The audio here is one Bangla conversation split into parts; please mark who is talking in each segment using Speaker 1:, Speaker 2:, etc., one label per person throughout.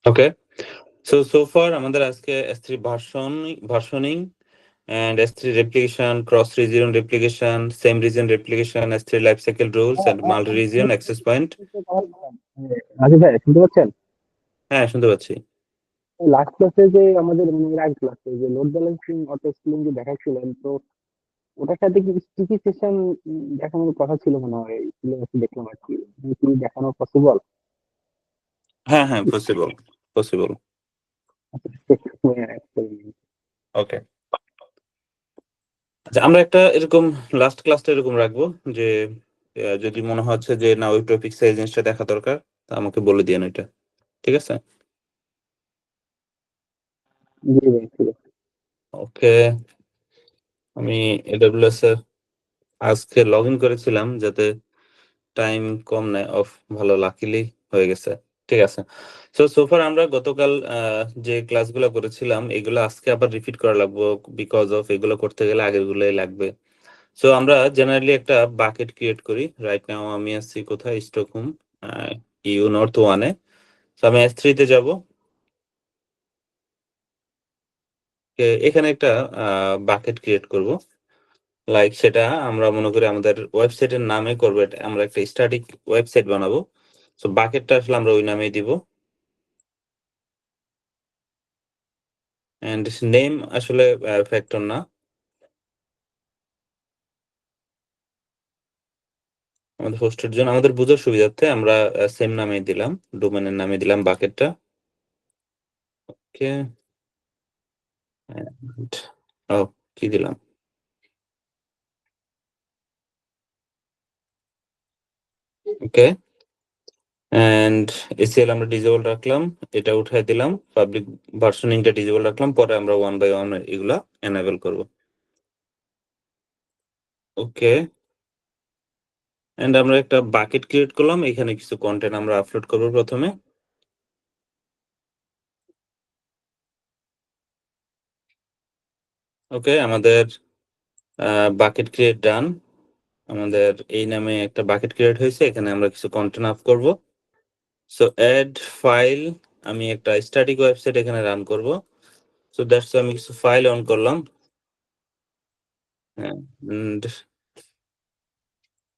Speaker 1: ওকে, so far আমাদের আজকে S3 versioning and S3 replication, cross region replication, same region replication, S3 life cycle rules and multi region access point.
Speaker 2: Rajib ভাই শুনতে পাচ্ছেন?
Speaker 1: হ্যাঁ, শুনতে পাচ্ছি।
Speaker 2: লাস্ট ক্লাসে যে আমাদের আগে ক্লাসে যে লোড ব্যালেন্সিং অটো স্কেলিং যে দেখাচ্ছিলেন, তো ওটার সাথে কি স্টিকি সেশন দেখানোর কথা ছিল মনে হয়, সিলেবাসে দেখলাম আর কি। কি দেখানো পসিবল?
Speaker 1: হ্যাঁ, পসিবল। ওকে, আচ্ছা, আমরা একটা এরকম লাস্ট ক্লাসটা এরকম রাখবো যে যদি মনে হচ্ছে যে না ওই টপিক এই জিনিসটা দেখা দরকার, তা আমাকে বলে দিয়েন ওইটা, ঠিক আছে?
Speaker 2: জি ভাই, ঠিক আছে।
Speaker 1: ওকে, আমি AWS এর আজকে লগ ইন করেছিলাম যাতে টাইম কম নেয় অফ, ভালো লাকিলি হয়ে গেছে, ঠিক আছে। সোফার আমরা গতকাল যে ক্লাসগুলো করেছিলাম এগুলো আজকে আবার রিপিট করা লাগবে, বিকজ অফ এগুলো করতে গেলে আগের গুলোই লাগবে। সো আমরা জেনারেলি একটা বাকেট ক্রিয়েট করি। রাইট নাও আমি আসছি কোথায়, স্টকহোম ইউ নর্থ 1-এ। সো আমি S3 তে যাব। এখানে একটা বাকেট ক্রিয়েট করব, লাইক সেটা আমরা মনে করি আমাদের ওয়েবসাইটের নামে করবো, আমরা একটা স্ট্যাটিক ওয়েবসাইট বানাবো। সো বাকেটটা আসলে আমরা ওই নামেই দিব, এন্ড নেম আসলে ফ্যাক্টর না, আমাদের হোস্টের জন্য আমাদের বোঝার সুবিধার্থে আমরা সেম নামে দিলাম, ডোমেনের নামে দিলাম বাকেটটা। ওকে, ও কি দিলাম, ওকে, এন্ড ACL আমরা ডিজেবল রাখলাম, এটা উঠাই দিলাম, পাবলিক ভার্সনিংটা ডিজেবল রাখলাম, পরে আমরা 1 by 1 এগুলা এনেবল করব। ওকে, এন্ড আমরা একটা বাকেট ক্রিয়েট করলাম, এখানে কিছু কন্টেন্ট আমরা আপলোড করব প্রথমে। ওকে, আমাদের বাকেট ক্রিয়েট ডান, আমাদের এই নামে একটা বাকেট ক্রিয়েট হয়েছে, এখানে আমরা কিছু কন্টেন্ট আপ করব। সো অ্যাড ফাইল, আমি একটা স্ট্যাটিক ওয়েবসাইট এখানে রান করব। সো দ্যাটস আমি কিছু ফাইল অন করলাম,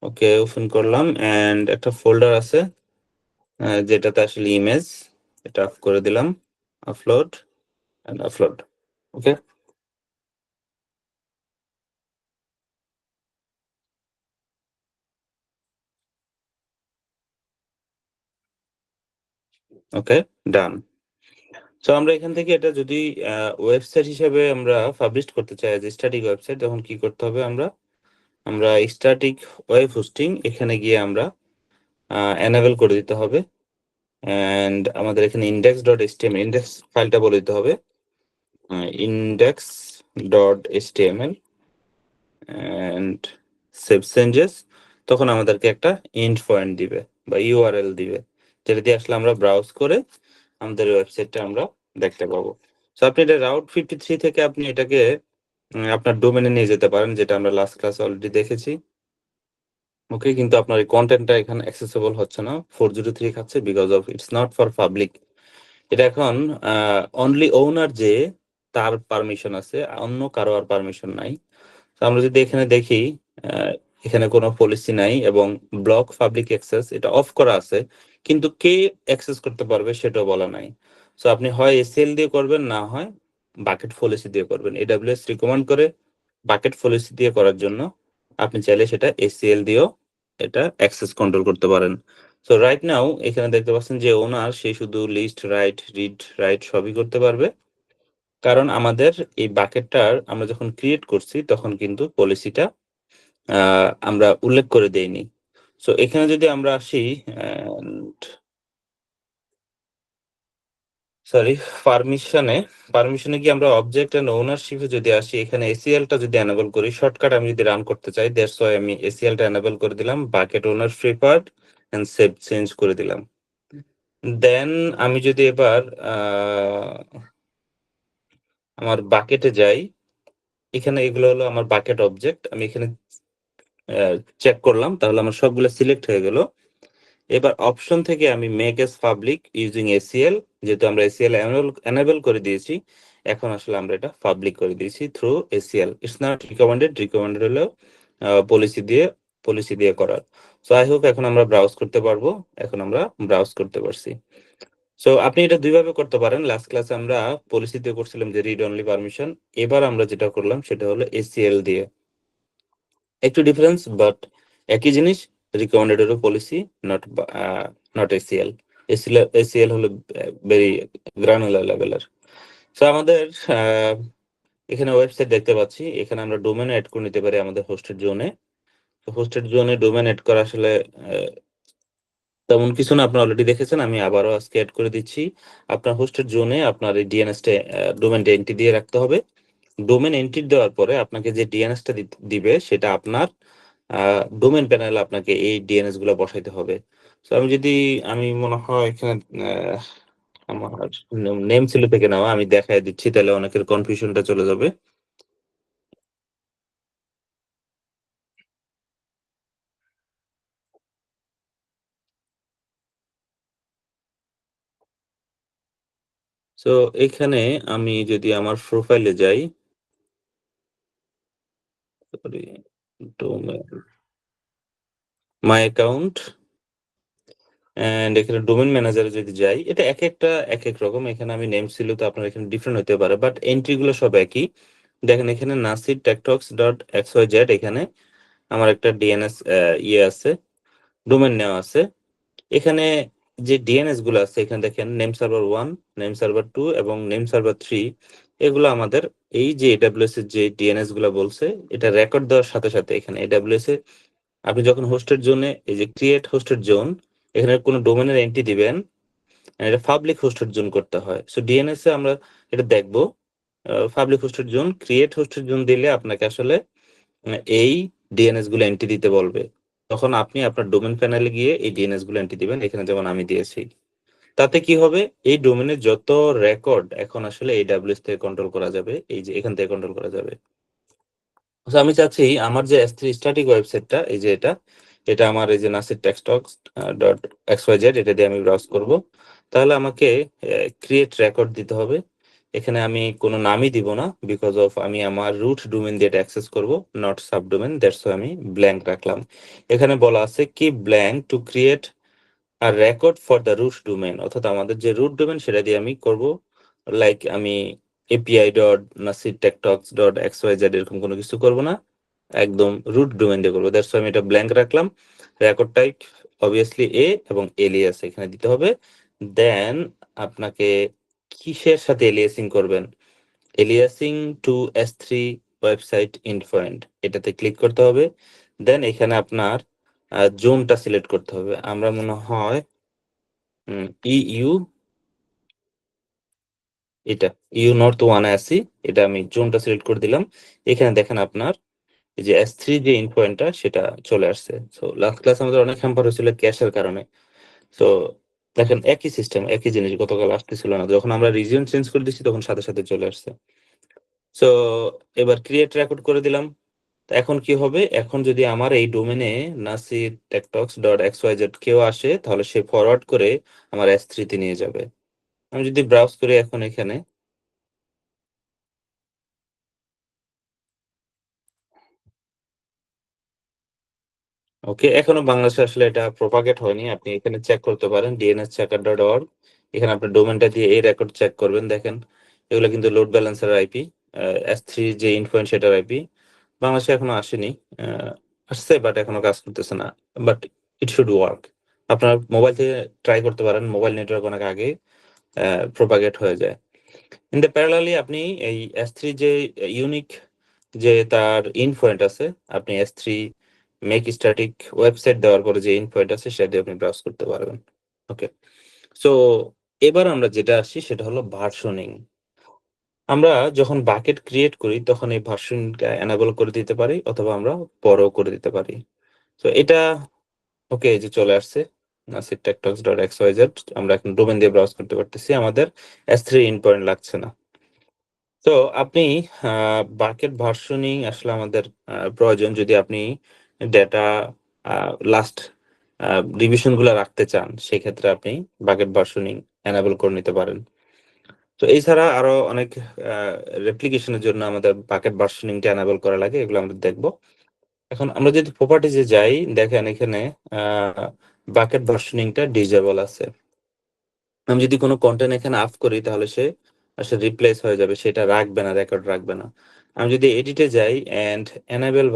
Speaker 1: ওকে ওপেন করলাম, এন্ড একটা ফোল্ডার আছে যেটাতে আসলে ইমেজ, এটা অফ করে দিলাম, upload and upload. Okay, okay, done. সো আমরা এখান থেকে এটা যদি ওয়েবসাইট হিসেবে আমরা পাবলিশ করতে চাই যে স্ট্যাটিক ওয়েবসাইট, তখন কি করতে হবে, আমরা স্ট্যাটিক ওয়েব হোস্টিং এখানে গিয়ে আমরা এনেবল করে দিতে হবে, এন্ড আমাদের এখানে index.html ইন্ডেক্স ফাইলটা বলে দিতে হবে, index.html এন্ড সেভ চেঞ্জেস। তখন আমাদেরকে একটা এন্ড পয়েন্ট দিবে বা ইউআরএল দিবে, যেটা দিয়ে আসলে আমরা ব্রাউজ করে আমাদের ওয়েবসাইটটা আমরা দেখতে পাবো। সো আপনি এটা রাউট 53 থেকে আপনি এটাকে আপনার ডোমেনে নিয়ে যেতে পারেন, যেটা আমরা লাস্ট ক্লাস অলরেডি দেখেছি। ওকে, কিন্তু আপনার এই কন্টেন্টটা এখানে অ্যাক্সেসিবল হচ্ছে না, 403 খাচ্ছে, because of its not for public. এটা এখন অনলি ওনার যে তার পারমিশন আছে, অন্য কারো আর পারমিশন নাই। তো আমরা যদি এখানে দেখি এখানে কোনো পলিসি নাই এবং ব্লক পাবলিক অ্যাক্সেস এটা অফ করা আছে, কিন্তু কে অ্যাক্সেস করতে পারবে সেটাও বলা নাই। সো আপনি হয় এসএল দিয়ে করবেন, না হয় বাকেট পলিসি দিয়ে করবেন। AWS রিকমেন্ড করে বাকেট পলিসি দিয়ে করার জন্য, আপনি চাইলে সেটা ACL দিয়েও এটা অ্যাক্সেস কন্ট্রোল করতে পারেন। সো রাইট নাও এখানে দেখতে পাচ্ছেন যে ওনার সে শুধু লিস্ট রাইট, রিড রাইট সবই করতে পারবে, কারণ আমাদের এই বাকেটটার আমরা যখন ক্রিয়েট করছি তখন কিন্তু পলিসিটা আমরা উল্লেখ করে দেইনি। সো এখানে যদি আমরা আসি, সরি, পারমিশনে কি আমরা অবজেক্ট এন্ড ওনারশিপে যদি আসি, এখানে এসিএলটা যদি এনেবল করি, শর্টকাট আমি যদি রান করতে চাই, দ্যাটস ওয়াই আমি এসিএলটা এনেবল করে দিলাম, bucket owner free part and save change করে দিলাম। দেন আমি যদি এবার আমার বাকেটে যাই, এখানে এগুলো হলো আমার বাকেট অবজেক্ট, আমি এখানে চেক করলাম, তাহলে আমার সবগুলো সিলেক্ট হয়ে গেল। এবার অপশন থেকে আমি make as public using ACL, যেহেতু আমরা এসিএল এনেবল করে দিয়েছি, এখন আসলে আমরা এটা পাবলিক করে দিয়েছি through ACL. It's not recommended, recommended হলো পলিসি দিয়ে করার। সো আই হোপ এখন আমরা ব্রাউজ করতে পারবো, এখন আমরা ব্রাউজ করতে পারছি। সো আপনি এটা দুইভাবে করতে পারেন। লাস্ট ক্লাসে আমরা পলিসিতে করছিলাম যে রিড অনলি পারমিশন, এবার আমরা যেটা করলাম সেটা হলো এসিএল দিয়ে। একটু ডিফারেন্স, বাট একই জিনিস। রিকমেন্ডেড হলো পলিসি, নট এসিএল। এসিএল হলো ভেরি গ্রানুলার লেভেলের। সো আমাদের এখানে ওয়েবসাইট দেখতে পাচ্ছি, এখানে আমরা ডোমেন অ্যাড করে নিতে পারি আমাদের হোস্টেড জোনে। হোস্টেড জোনে ডোমেন অ্যাড করা আসলে তেমন কিছু না, আপনি অলরেডি দেখেছেন, আমি আবারও আজকে অ্যাড করে দিচ্ছি। আপনার হোস্টেড জোনে আপনার এই ডিএনএসটা ডোমেনটা এন্ট্রি দিয়ে রাখতে হবে। ডোমেন এন্ট্রি দেওয়ার পরে আপনাকে যে ডিএনএসটা দিবে সেটা আপনার ডোমেন প্যানেলে আপনাকে এই ডিএনএস গুলো বসাইতে হবে। তো আমি মনে হয় এখানে আমার নেম ছিল থেকে নেওয়া, আমি দেখাই দিচ্ছি, তাহলে অনেকের কনফিউশনটা চলে যাবে। তো এখানে আমি যদি আমার প্রোফাইলে যাই, মাই অ্যাকাউন্ট, এন্ড এখানে ডোমেন ম্যানেজারে যদি যাই, এটা এক এক রকম। এখানে আমি নেম ছিল, তো আপনার এখানে ডিফারেন্ট হতে পারে, বাট এন্ট্রি গুলো সব একই। দেখেন এখানে Nasir টেকটক্স dot X Y Z, এখানে আমার একটা ডিএনএস ইয়ে আছে, ডোমেন নেওয়া আছে। এখানে যে ডিএনএস গুলো আছে, এখানে দেখেন নেম সার্ভার 1, নেম সার্ভার 2 এবং নেম সার্ভার 3, এগুলো আমাদের এই যে এডাব্লিউএস এর যে ডিএনএস গুলো বলছে, এটা রেকর্ড দেওয়ার সাথে সাথে এখানে এডাব্লিউএস এ আপনি যখন হোস্টের জোনে এই যে ক্রিয়েট হোস্টেড জোন, এখানে কোনো ডোমেনের এন্ট্রি দিবেন, এটা পাবলিক হোস্টেড জোন করতে হয়। সো ডিএনএস এ আমরা এটা দেখবো, public hosted zone, create hosted zone দিলে আপনাকে আসলে এই ডিএনএস গুলো এন্ট্রি দিতে বলবে। তখন আপনি আপনার ডোমেন প্যানেলে গিয়ে এই ডিএনএস গুলো এন্ট্রি দিবেন, এখানে যেমন আমি দিয়েছি। তাতে কি হবে, এই ডোমেনের যত রেকর্ড এখন আসলে এডাব্লিউএস থেকে কন্ট্রোল করা যাবে, এই যে এখান থেকে কন্ট্রোল করা যাবে। So আমি চাচ্ছি আমার যে S3 স্ট্যাটিক ওয়েবসাইটটা, এই যে এটা আমার এই যে নাসির টেক্সটক্স ডট এক্সওয়াইজেড, এটা দিয়ে আমি ব্রাউজ করব। তাহলে আমাকে ক্রিয়েট রেকর্ড দিতে হবে। এখানে আমি কোনো নামই দিব না, বিকজ অফ আমি আমার রুট ডোমেন দিয়ে এটা অ্যাক্সেস করব, নট সাবডোমেন, দ্যাটস আমি ব্ল্যাঙ্ক রাখলাম। এখানে বলা আছে কি blank to create a record for the root domain, অর্থাৎ আমাদের যে রুট ডোমেন সেটা দিয়ে আমি করব। লাইক আমি API dot Nasir টেকটক্স dot XYZ এরকম কোনো কিছু করব না, একদম রুট ডোমেন দিয়ে করবো। দ্যাটস আমি এটা ব্ল্যাঙ্ক রাখলাম। রেকর্ড টাইপ অবভিয়াসলি এ এবং এলিয়াস এখানে দিতে হবে। দেন আপনাকে কিসের সাথে এলিয়াসিং করবেন, এলিয়াসিং টু S3 ওয়েবসাইট ইনফয়েন্ট, এটাতে ক্লিক করতে হবে। দেন এখানে আপনার জোনটা সিলেক্ট করতে হবে। আমরা মনে হয় ইউ, এটা ইউ নর্থ ওয়ানে আসি, এটা আমি জোনটা সিলেক্ট করে দিলাম। এখানে দেখেন আপনার এই যে S3 যে ইনফয়েন্টটা সেটা চলে আসছে। সো লাস্ট ক্লাস আমাদের অনেক হ্যাম্পার হয়েছিল ক্যাশের কারণে। সো দেখেন একই সিস্টেম, একই জিনিস গতকাল আসতেছিল না, যখন আমরা রিজিয়ন চেঞ্জ করে দিচ্ছি তখন সাথে সাথে চলে আসছে। সো এবার ক্রিয়েট রেকর্ড করে দিলাম। তো এখন কি হবে, এখন যদি আমার এই ডোমেনে নাসির টেকটক্স ডট এক্সওয়াইজেড কেউ আসে, তাহলে সে ফরওয়ার্ড করে আমার S3 তে নিয়ে যাবে। আমি যদি ব্রাউজ করি এখন এখানে, ওকে, এখনো বাংলাদেশে আসলে এটা প্রপাগেট হয়নি। আপনি এখানে চেক করতে পারেন dnschecker.org, এখানে আপনার ডোমেনটা দিয়ে এই রেকর্ড চেক করবেন। দেখেন এগুলো কিন্তু লোড ব্যালেন্সার আইপি, S3 যে ইনফ্লুয়েন্স সেটার আইপি। বাংলাদেশে এখনো আসেনি, আসছে বাট এখনো কাজ করতেছে না, বাট ইট শুড ওয়ার্ক। আপনার মোবাইল থেকে ট্রাই করতে পারেন, মোবাইল নেটওয়ার্ক অনেক আগে প্রপাগেট হয়ে যায়। ইন দ্য প্যারালালি আপনি এই S3 যে ইউনিক যে তার ইনফ্লুয়েন্ট আছে, আপনি S3 মেক স্ট্যাটিক ওয়েবসাইট দেওয়ার পরে যে ইনফ্লুয়েন্ট আছে সেটা দিয়ে আপনি ব্রাউজ করতে পারবেন। ওকে, সো এবার আমরা যেটা আসি সেটা হলো ভার্সনিং। আমরা যখন বাকেট ক্রিয়েট করি তখন এই ভার্সনটা এনেবল করে দিতে পারি অথবা আমরা পরেও করে দিতে পারি। তো এটা ওকে, এই যে চলে আসছে Nasir টেকটক্স dot X Y Z. আমরা এখন ডোমেন দিয়ে ব্রাউজ করতে পারতেছি, আমাদের S3 ইন পয়েন্ট লাগছে না। তো আপনি বাকেট ভার্সনিং আসলে আমাদের প্রয়োজন যদি আপনি ডেটা লাস্ট রিভিশন গুলো রাখতে চান, সেক্ষেত্রে আপনি বাকেট ভার্সনিং এনাবেল করে নিতে পারেন। তো এছাড়া আরো অনেক রেপ্লিকেশনের জন্য আমাদের বাকেট ভার্সনিংটা এনাবেল করা লাগে, এগুলো আমরা দেখবো। এখন আমরা যদি প্রপার্টিজে যাই, দেখেন এখানে বাকেট ভার্সনিংটা ডিজেবল আছে। আমি যদি কোনো কন্টেন্ট এখানে আপ করি তাহলে সে আসলে রিপ্লেস হয়ে যাবে, সেটা রাখবে না, রেকর্ড রাখবে না। আমি যদি এডিটে যাই and enable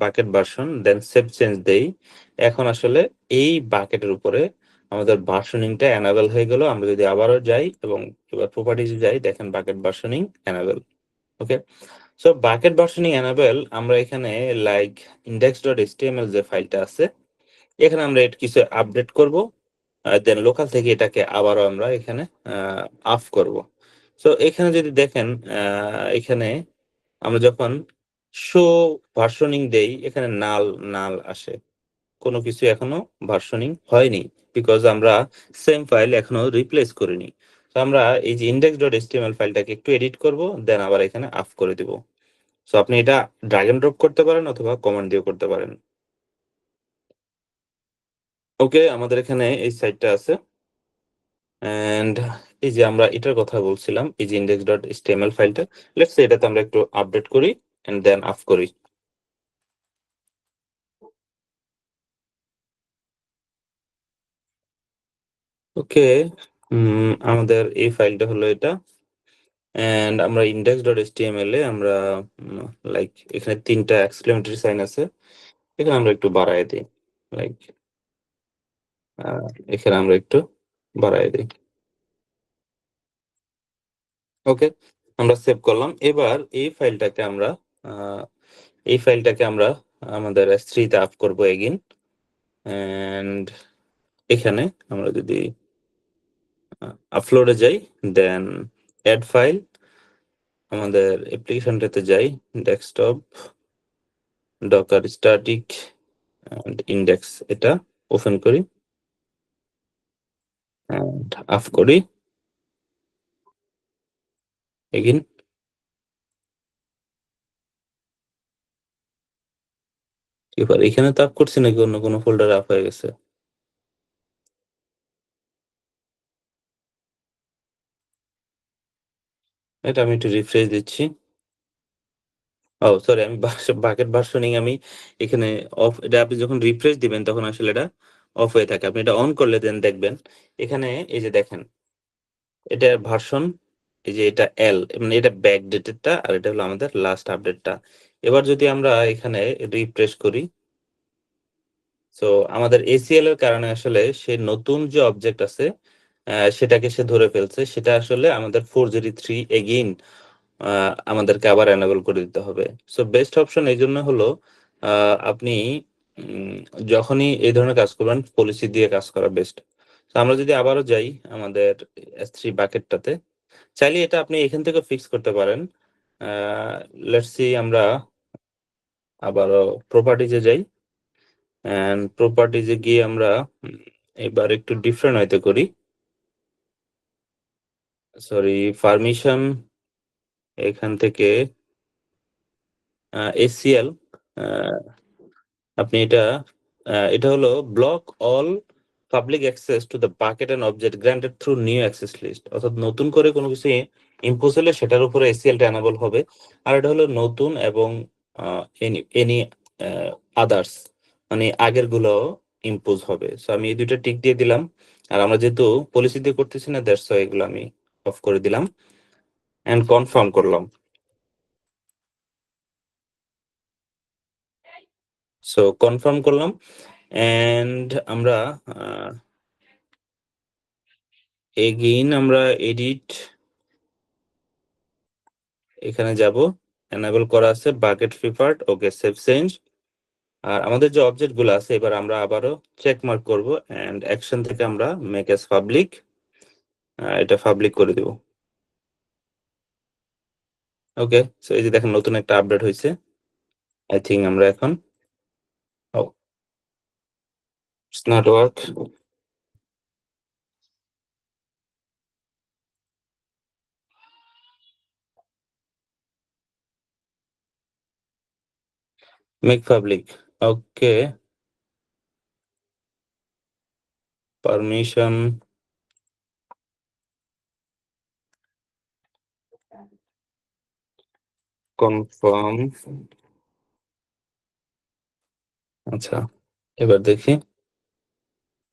Speaker 1: bucket version then save change দেই, এখন আসলে এই বাকেটের উপরে আমাদের ভার্সনিংটা এনেবল হয়ে গেল। আমরা যদি আবারও যাই এবং এবার প্রপার্টিজে যাই, দেখেন বাকেট ভার্সনিং এনেবল। ওকে, সো বাকেট ভার্সনিং এনেবল আমরা এখানে লাইক index.html যে ফাইলটা আছে, এখানে আমরা কিছু আপডেট করব, দেন লোকাল থেকে এটাকে আবারও আমরা এখানে অফ করব। সো এখানে যদি দেখেন এখানে আমরা যখন শো ভার্সনিং দেই, এখানে নাল নাল আসে, কোনো কিছু এখনো ভার্সনিং হয়নি, বিকজ আমরা সেম ফাইল এখনো রিপ্লেস করিনি। তো আমরা এই যে index.html ফাইলটাকে একটু এডিট করব, দেন আবার এখানে অফ করে দিব। সো আপনি এটা ড্র্যাগ এন্ড ড্রপ করতে পারেন অথবা কমান্ড দিয়েও করতে পারেন। ওকে, আমাদের এখানে এই সাইটটা আছে এন্ড এই যে আমরা এটার কথা বলছিলাম, এই যে index.html ফাইলটা, লেটস সে এটাতে আমরা একটু আপডেট করি এন্ড দেন অফ করি। ওকে, আমাদের এই ফাইলটা হলো এটা এন্ড আমরা index.html এ আমরা লাইক এখানে 3টা এক্সক্লেমেটরি সাইন আছে, এখানে আমরা একটু বাড়ায় দিই, লাইক এখানে আমরা একটু বাড়ায় দিই। ওকে, আমরা সেভ করলাম। এবার আহ, এই ফাইলটাকে আমরা আমাদের S3 তে আপ করব এগেইন এন্ড এখানে আমরা যদি আপলোডে যাই, দেন অ্যাড ফাইল, আমাদের অ্যাপ্লিকেশনটাতে যাই, ডেস্কটপ ডকার স্ট্যাটিক ইন্ডেক্স, এটা ওপেন করি এন্ড অফ করি এগেইন। এবার এখানে তো আপ করছি নাকি অন্য কোনো ফোল্ডারে আপ হয়ে গেছে? এটা আমি একটু রিফ্রেশ দিচ্ছি। ও সরি, আমি বাকেট ভার্সনিং আমি এখানে অফ, এটা আপনি যখন রিফ্রেশ দিবেন তখন আসলে এটা অফ হয়ে থাকে। আপনি এটা অন করলে দেন দেখবেন এখানে এই যে দেখেন এটা ভার্সন, এই যে এটা এল, মানে এটা ব্যাক ডেটেডটা আর এটা হলো আমাদের লাস্ট আপডেটটা। এবার যদি আমরা এখানে রিফ্রেশ করি, সো আমাদের ACL এর কারণে আসলে সে নতুন যে অবজেক্ট আছে সেটাকে সে ধরে ফেলছে, সেটা আসলে আমাদের 403 এগেইন আমাদেরকে আবার এনেবল করে দিতে হবে। সো বেস্ট অপশন এই জন্য হলো আপনি উম, যখনই এই ধরনের কাজ করবেন পলিসি দিয়ে কাজ করা বেস্ট। তো আমরা যদি আবারও যাই আমাদের S3 বাকেটটাতে, চাইলে এটা আপনি এখান থেকে ফিক্স করতে পারেন। লেটস সি আমরা আবারও প্রপার্টিজে যাই এন্ড প্রপার্টিজে গিয়ে আমরা এবার একটু ডিফারেন্ট হয়তো করি, সরি পারমিশন, এখান থেকে ACL, আপনি এটা হলো block all public access to the bucket and object granted through new access list, অর্থাৎ নতুন করে কোনো কিছু ইম্পোজ হলে সেটার উপরে ACL-টা এনাবল হবে। আর এটা হলো নতুন এবং এনি এনি আদার্স, মানে আগের গুলো ইম্পোজ হবে। সো আমি এই দুইটা টিক দিয়ে দিলাম। আর আমরা যেহেতু পলিসি দিয়ে করতেছি না, দ্যাটস ওয়াই এগুলো আমি অফ করে দিলাম এন্ড কনফার্ম করলাম। সো কনফার্ম করলাম এন্ড আমরা এগেইন আমরা এডিট, এখানে যাব, এনেবল করা আছে bucket preferred, okay save change. আর আমাদের যে অবজেক্ট গুলো আছে এবার আমরা আবারও চেক মার্ক করবো এন্ড অ্যাকশন থেকে আমরা মেক এস পাবলিক এটা পাবলিক করে দেব। ওকে, সো এই যে দেখেন নতুন একটা আপডেট হয়েছে। আই থিঙ্ক আমরা এখন it's not work. Make public. Okay, permission confirm. আচ্ছা, এবার দেখি।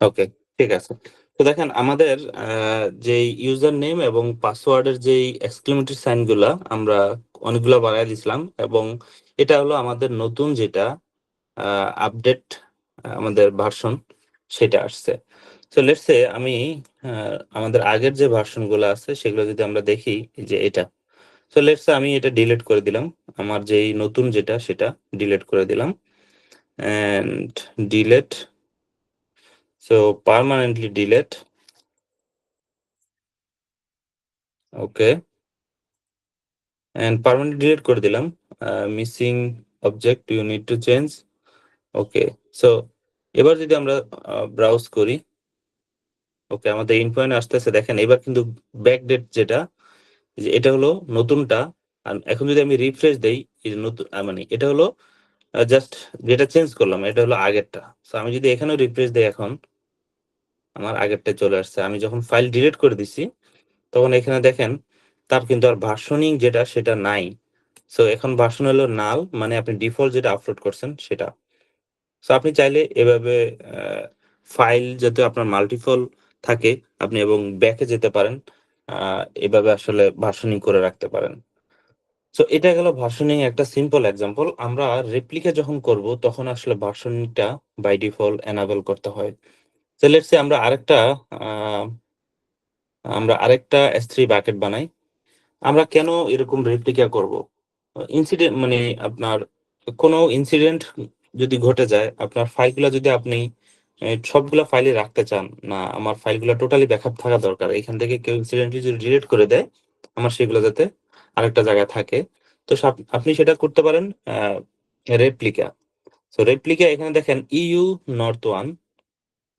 Speaker 1: ওকে, ঠিক আছে। তো দেখেন আমাদের যে ইউজার নেম এবং পাসওয়ার্ডের যে এক্সক্লেমেটরি সাইন গুলা আমরা অনেকগুলো বানাই দিছিলাম, এবং এটা হলো আমাদের নতুন যেটা আপডেট আমাদের ভার্সন সেটা আসছে। তো লেটস সে আমি আমাদের আগের যে ভার্সন গুলো আছে সেগুলো যদি আমরা দেখি, এই যে এটা। তো লেটস সে আমি এটা ডিলিট করে দিলাম, আমার যেই নতুন যেটা সেটা ডিলিট করে দিলাম, and delete, so permanently delete. Okay, and permanently delete করে দিলাম। Missing object you need to change. Okay, so এবার যদি আমরা ব্রাউজ করি, ওকে আমাদের ইনফোনে আসতেছে। দেখেন এবার কিন্তু ব্যাকডেট যেটা, যে এটা হলো নতুনটা। আর এখন যদি আমি রিফ্রেশ দেই, এই যে নতুন মানে এটা হলো জাস্ট যেটা চেঞ্জ করলাম, এটা হলো আগেরটা। সো আমি যদি এখানেও রিফ্রেশ দেই, এখন আমার আগেরটা চলে আসছে। আমি যখন ফাইল ডিলিট করে দিছি তখন এখানে দেখেন তার কিন্তু আর ভার্সনিং যেটা সেটা নাই। সো এখন ভার্সন হলো নাল, মানে আপনি ডিফল্ট যেটা আপলোড করছেন সেটা। সো আপনি চাইলে এভাবে ফাইল যাতে আপনার মাল্টিপল থাকে আপনি এবং ব্যাকে যেতে পারেন, এভাবে আসলে ভার্সনিং করে রাখতে পারেন। সো এটা গেল ভার্সনিং একটা সিম্পল এক্সাম্পল। আমরা রেপ্লিকা যখন করব তখন আসলে ভার্সনিংটা বাই ডিফল্ট এনাবেল করতে হয়। তো লেটস সে আমরা আরেকটা S3 বাকেট বানাই। আমরা কেন এরকম রেপ্লিকা করব? ইনসিডেন্ট মানে আপনার কোনো ইনসিডেন্ট যদি ঘটে যায়, আপনার ফাইলগুলো যদি আপনি সবগুলা ফাইলে রাখতে চান না, আমার ফাইলগুলো টোটালি ব্যাকআপ থাকা দরকার। এখান থেকে কেউ ইনসিডেন্টলি যদি ডিলিট করে দেয়, আমার সেগুলো যাতে আরেকটা জায়গায় থাকে। তো আপনি সেটা করতে পারেন রেপ্লিকা। সো রেপ্লিকা এখানে দেখেন ইউ নর্থ ওয়ান,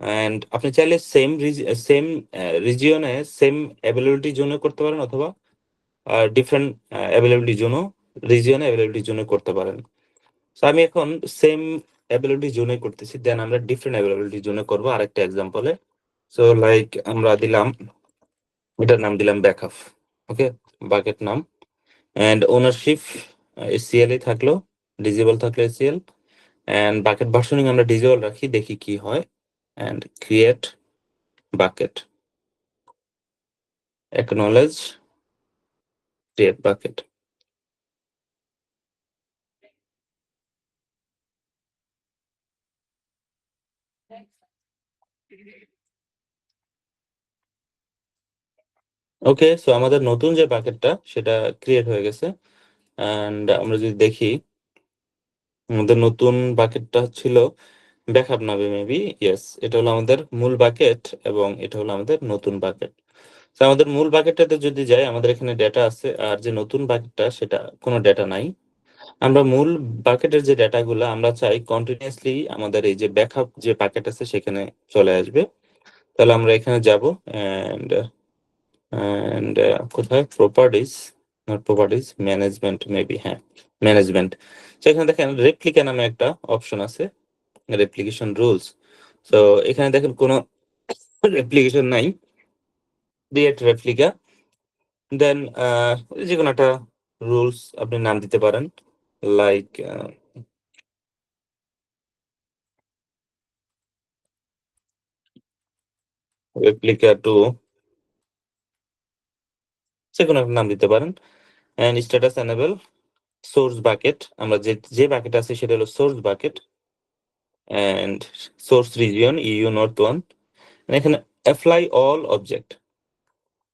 Speaker 1: অ্যান্ড আপনি চাইলে সেম রিজিয়নে সেম অ্যাভেলেবিলিটির জন্য করতে পারেন, অথবা ডিফারেন্ট অ্যাভেলেবিলিটির জন্য, রিজিয়নে অ্যাভেলেবিলিটির জন্য করতে পারেন। সো আমি এখন সেম অ্যাভেলেবিলিটির জন্য করতেছি, দেন আমরা ডিফারেন্ট অ্যাভেলেবিলিটির জন্য করবো আরেকটা এক্সাম্পলে। সো লাইক আমরা দিলাম, এটার নাম দিলাম ব্যাকআপ। ওকে, বাকেট নাম, অ্যান্ড ওনারশিপ এসিএল থাকলো, ডিজেবল থাকলো এসিএল, অ্যান্ড বাকেট ভার্সনিং আমরা ডিজেবল রাখি, দেখি কি হয়। And create bucket, acknowledge, create bucket. Okay, so আমাদের নতুন যে বাকেটটা সেটা ক্রিয়েট হয়ে গেছে। অ্যান্ড আমরা যদি দেখি, আমাদের নতুন বাকেটটা ছিল ব্যাকআপ নামে, মেবি ইয়েস, এটা হলো আমাদের মূল বাকেট এবং এটা হলো আমাদের নতুন বাকেট। তো আমাদের মূল বাকেটটাতে যদি যাই, আমাদের এখানে ডেটা আছে, আর যে নতুন বাকেটটা সেটা কোনো ডেটা নাই। আমরা মূল বাকেটের যে ডেটাগুলো আমরা চাই কন্টিনিউয়াসলি আমাদের এই যে ব্যাকআপ যে বাকেট আছে সেখানে চলে আসবে। তাহলে আমরা এখানে যাব, এন্ড এন্ড কোথায় properties, not properties, management maybe, হ্যাঁ ম্যানেজমেন্ট। তো এখানে দেখেন রেপ্লিকা নামে একটা অপশন আছে, রেপ্লিকেশন রুলস। তো এখানে দেখেন কোনো রেপ্লিকেশন নাই, ক্রিয়েট রেপ্লিকা। দেন যে কোনো একটা রুলস আপনি নাম দিতে পারেন, লাইক রেপ্লিকা টু, যে কোনো একটা নাম দিতে পারেন। And status enable source bucket, আমরা যে বাকেট আছে সেটা হলো source bucket, and source region EU north one. এখানে অ্যাপ্লাই অল অবজেক্ট,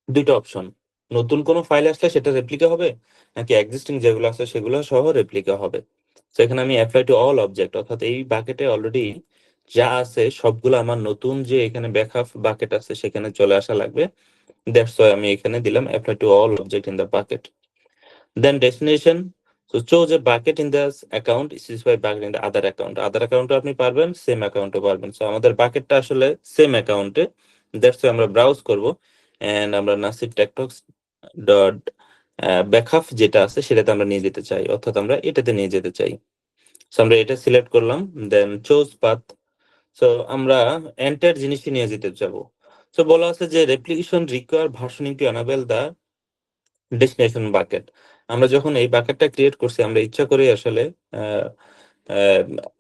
Speaker 1: দুইটা অপশন। নতুন কোনো ফাইল আসলে সেটা রেপ্লিকা হবে, নাকি এক্সিস্টিং যেগুলো আছে সেগুলো সহ রেপ্লিকা হবে। তো এখানে আমি অ্যাপ্লাই টু অল অবজেক্ট, অর্থাৎ এই বাকেটে অলরেডি যা আছে সবগুলো আমার নতুন যে এখানে ব্যাকআপ বাকেট আছে সেখানে চলে আসা লাগবে। দ্যাটস ওয়াই আমি এখানে দিলাম apply to all object in the bucket. Then destination, so choose a bucket in the account specify bucket in the other account, other অ্যাকাউন্টে আপনি পারবেন, সেম অ্যাকাউন্টে পারবেন। সো আমাদের বাকেটটা আসলে সেম অ্যাকাউন্টে, দ্যাটস ওয়াই আমরা ব্রাউজ করব এন্ড আমরা নাসির টেকটক্স ডট ব্যাকআপ যেটা আছে সেটাতে আমরা নিয়ে যেতে চাই, অর্থাৎ আমরা এটাতে নিয়ে যেতে চাই। সো আমরা এটা সিলেক্ট করলাম, দেন চুজ পাথ। সো আমরা এন্টার জিনিসটি নিয়ে যেতে যাবো। সো বলা আছে যে replication require versioning two enable দা ডেস্টিনেশন বাকেট। আমরা যখন এই বাকেটটা ক্রিয়েট করছি আমরা ইচ্ছা করে আসলে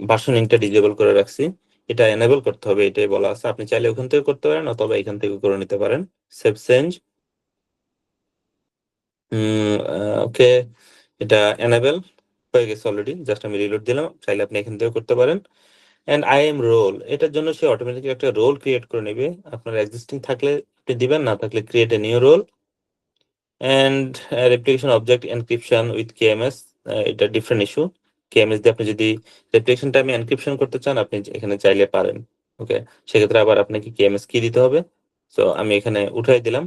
Speaker 1: ভার্সনিংটা ডিজেবল করে রাখছি, এটা এনেবল করতে হবে, এটাই বলা আছে। আপনি চাইলে ওখান থেকে করতে পারেন অথবা এখান থেকে করে নিতে পারেন। সেভ চেঞ্জ, ওকে, এটা এনেবল হয়ে গেছে অলরেডি, জাস্ট আমি রিলোড দিলাম, চাইলে আপনি এখান থেকে করতে পারেন। এন্ড আই এম রোল, এটার জন্য সে অটোমেটিক একটা রোল ক্রিয়েট করে নেবে, আপনার এক্সিস্টিং থাকলে আপনি দিবেন, না থাকলে create a new role. And replication object encryption with KMS, এটা ডিফারেন্ট ইস্যু। কেএমএস দিয়ে আপনি যদি রেপ্লিকেশন টাইমে এনক্রিপশন করতে চান আপনি এখানে চাইলে পারেন। ওকে, সেক্ষেত্রে আবার আপনাকে কেএমএস কি দিতে হবে। সো আমি এখানে উঠাই দিলাম।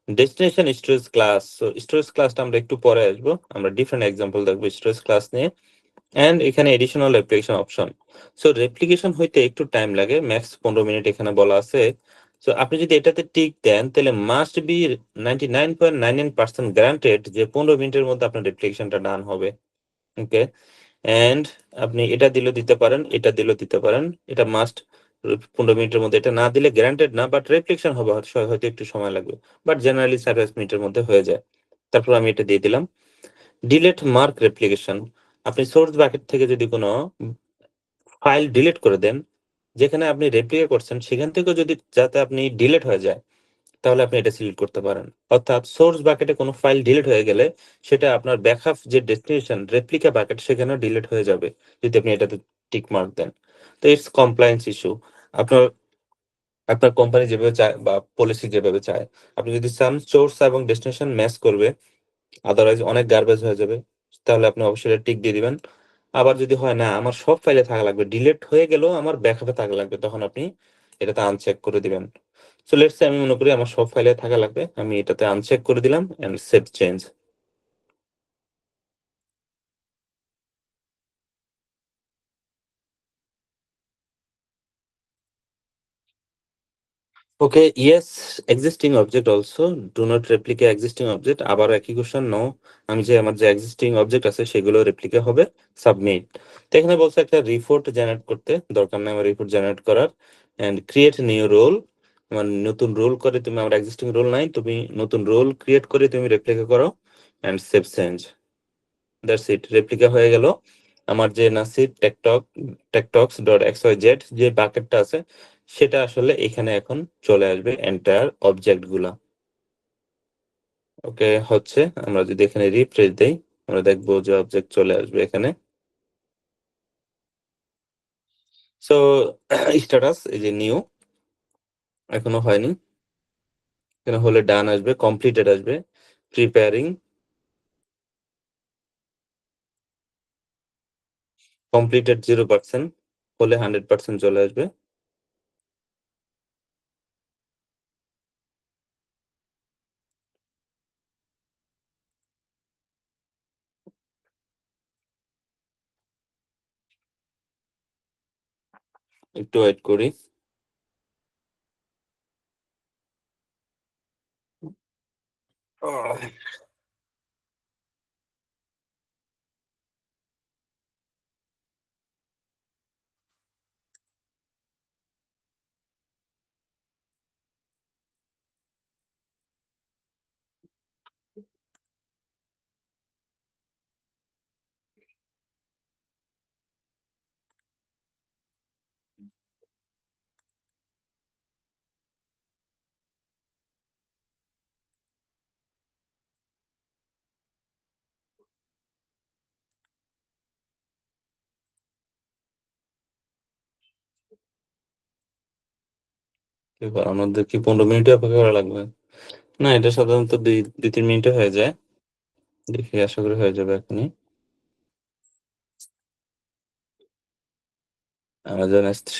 Speaker 1: Destination storage class, so storage ক্লাসটা আমরা একটু পরে আসবো, আমরা ডিফারেন্ট এক্সাম্পল দেখবো স্টোরেজ ক্লাস নিয়ে। এন্ড এখানে additional replication option, so replication হইতে একটু টাইম লাগে, ম্যাক্স 15 মিনিট এখানে বলা আছে। সো আপনি যদি এটাতে টিক দেন তাহলে মাস্ট বি 99.99% গ্যারান্টেড যে 15 মিনিটের মধ্যে আপনার রেপ্লিকেশনটা ডান হবে। ওকে, এন্ড আপনি এটা দিলেও দিতে পারেন, এটা দিলেও দিতে পারেন, এটা মাস্ট 15 মিনিটের মধ্যে, এটা না দিলে গ্যারান্টেড না, বাট রেপ্লিকেশন হবে হয়তো একটু সময় লাগবে, বাট জেনারেলি 5 মিনিটের মধ্যে হয়ে যায়। তারপর আমি এটা দিয়ে দিলাম। ডিলেট মার্ক রেপ্লিকেশন, আপনি সোর্স বাকেট থেকে যদি কোনো ফাইল ডিলিট করে দেন, যেখানে আপনি রেপ্লিকা করছেন সেখান থেকেও যদি যাতে আপনি ডিলিট হয়ে যায়, তাহলে আপনি এটা সিলেক্ট করতে পারেন। অর্থাৎ সোর্স বাকেটে কোনো ফাইল ডিলিট হয়ে গেলে সেটা আপনার ব্যাকআপ যে ডেস্টিনেশন রেপ্লিকা বাকেট সেখানেও ডিলিট হয়ে যাবে যদি আপনি এটাতে টিক মার্ক দেন। তো ইটস কমপ্লায়েন্স ইস্যু, আপনার আপনার কোম্পানি যেভাবে চায় বা পলিসি যেভাবে চায়, আপনি যদি সাম সোর্স এবং ডেস্টিনেশন ম্যাচ করবে, আদারওয়াইজ অনেক গার্বেজ হয়ে যাবে, তাহলে আপনি অবশ্যই টিক দিয়ে দিবেন। আবার যদি হয় না আমার সব ফাইলে থাকা লাগবে, ডিলিট হয়ে গেলেও আমার ব্যাকআপে থাকা লাগবে, তখন আপনি এটাতে আনচেক করে দিবেন। সো লেটস সে আমি মনে করি আমার সব ফাইলে থাকা লাগবে, আমি এটাতে আনচেক করে দিলাম and save change. Okay, yes, existing object also do not replica existing object, আবার একই কোশ্চেন, নো, আমি যে আমার যে এক্সিস্টিং অবজেক্ট আছে সেগুলো রেপ্লিকা হবে, সাবমিট। তো এখানে বলছে একটা রিপোর্ট জেনারেট করতে, দরকার নেই আমার রিপোর্ট জেনারেট করার। এন্ড ক্রিয়েট নিউ রোল, মানে নতুন রোল করে তুমি, আমার এক্সিস্টিং রোল নাই, তুমি নতুন রোল ক্রিয়েট করে তুমি রেপ্লিকা করো and save change. That's it, replica হয়ে গেল। আমার যে Nasir টেকটক্স dot X Y Z যে বাকেটটা আছে সেটা আসলে এখানে এখন চলে আসবে এন্টায়ার অবজেক্ট গুলা। ওকে, হচ্ছে, আমরা যদি এখানে রিফ্রেশ দেই আমরা দেখবো যে অবজেক্ট চলে আসবে এখানে। সো স্ট্যাটাস এই যে নিউ, এখনো হয়নি, এখানে হলে ডান আসবে, কমপ্লিটেড আসবে, প্রিপেয়ারিং, কমপ্লিটেড 0%, হলে 100% চলে আসবে। একটু ওয়েট করি। আহ, আমাদের কি 15 মিনিট অপেক্ষা করা লাগবে? না, এটা সাধারণত 2-3 মিনিটে হয়ে যায়, দেখি আশা করি হয়ে যাবে এখনই। Amazon S3, .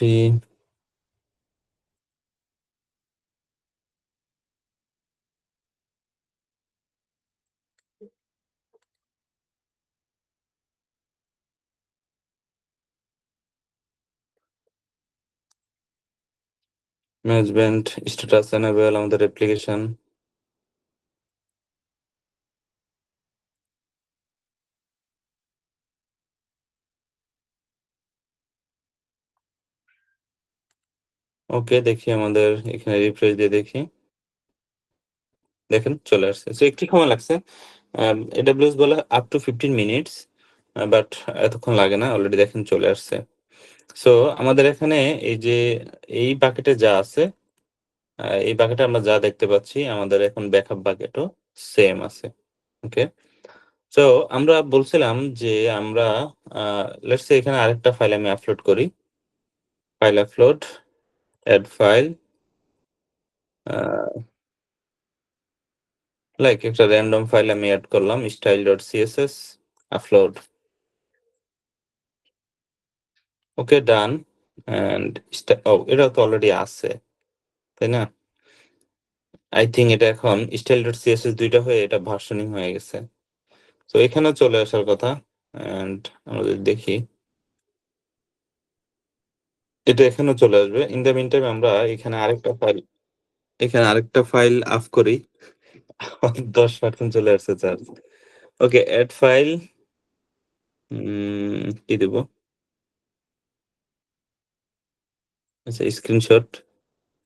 Speaker 1: Management status enable আমাদের অ্যাপ্লিকেশন। ওকে, দেখি আমাদের এখানে রিফ্রেশ দিয়ে দেখি। দেখেন চলে আসছে। সো একটু সময় লাগছে। AWS বলে আপ টু 15 মিনিটস, বাট এতক্ষণ লাগে না, অলরেডি দেখেন চলে আসছে। সো আমাদের এখানে এই যে এই বাকেটে যা আছে, এই বাকেটে আমরা যা দেখতে পাচ্ছি আমাদের এখন ব্যাকআপ বাকেটও সেম আছে। ওকে, সো আমরা বলছিলাম যে আমরা লেটস সে এখানে আরেকটা ফাইল আমি আপলোড করি। File upload, add file, like একটা র্যান্ডম ফাইল আমি অ্যাড করলাম, style.css, upload. Okay, done. And এটা তো অলরেডি আছে, তাই না? আই থিঙ্ক এটা এখন style.css দুইটা হয়ে এটা ভার্সনিং হয়ে গেছে। তো এখানে চলে আসার কথা। অ্যান্ড আমরা যদি দেখি এটা এখানেও চলে আসবে। ইন দ্য মিন টাইম আমরা এখানে আরেকটা ফাইল আপ করি। 10% চলে আসছে চার্জ। ওকে, অ্যাড ফাইল, কি দেব? আচ্ছা, স্ক্রিনশট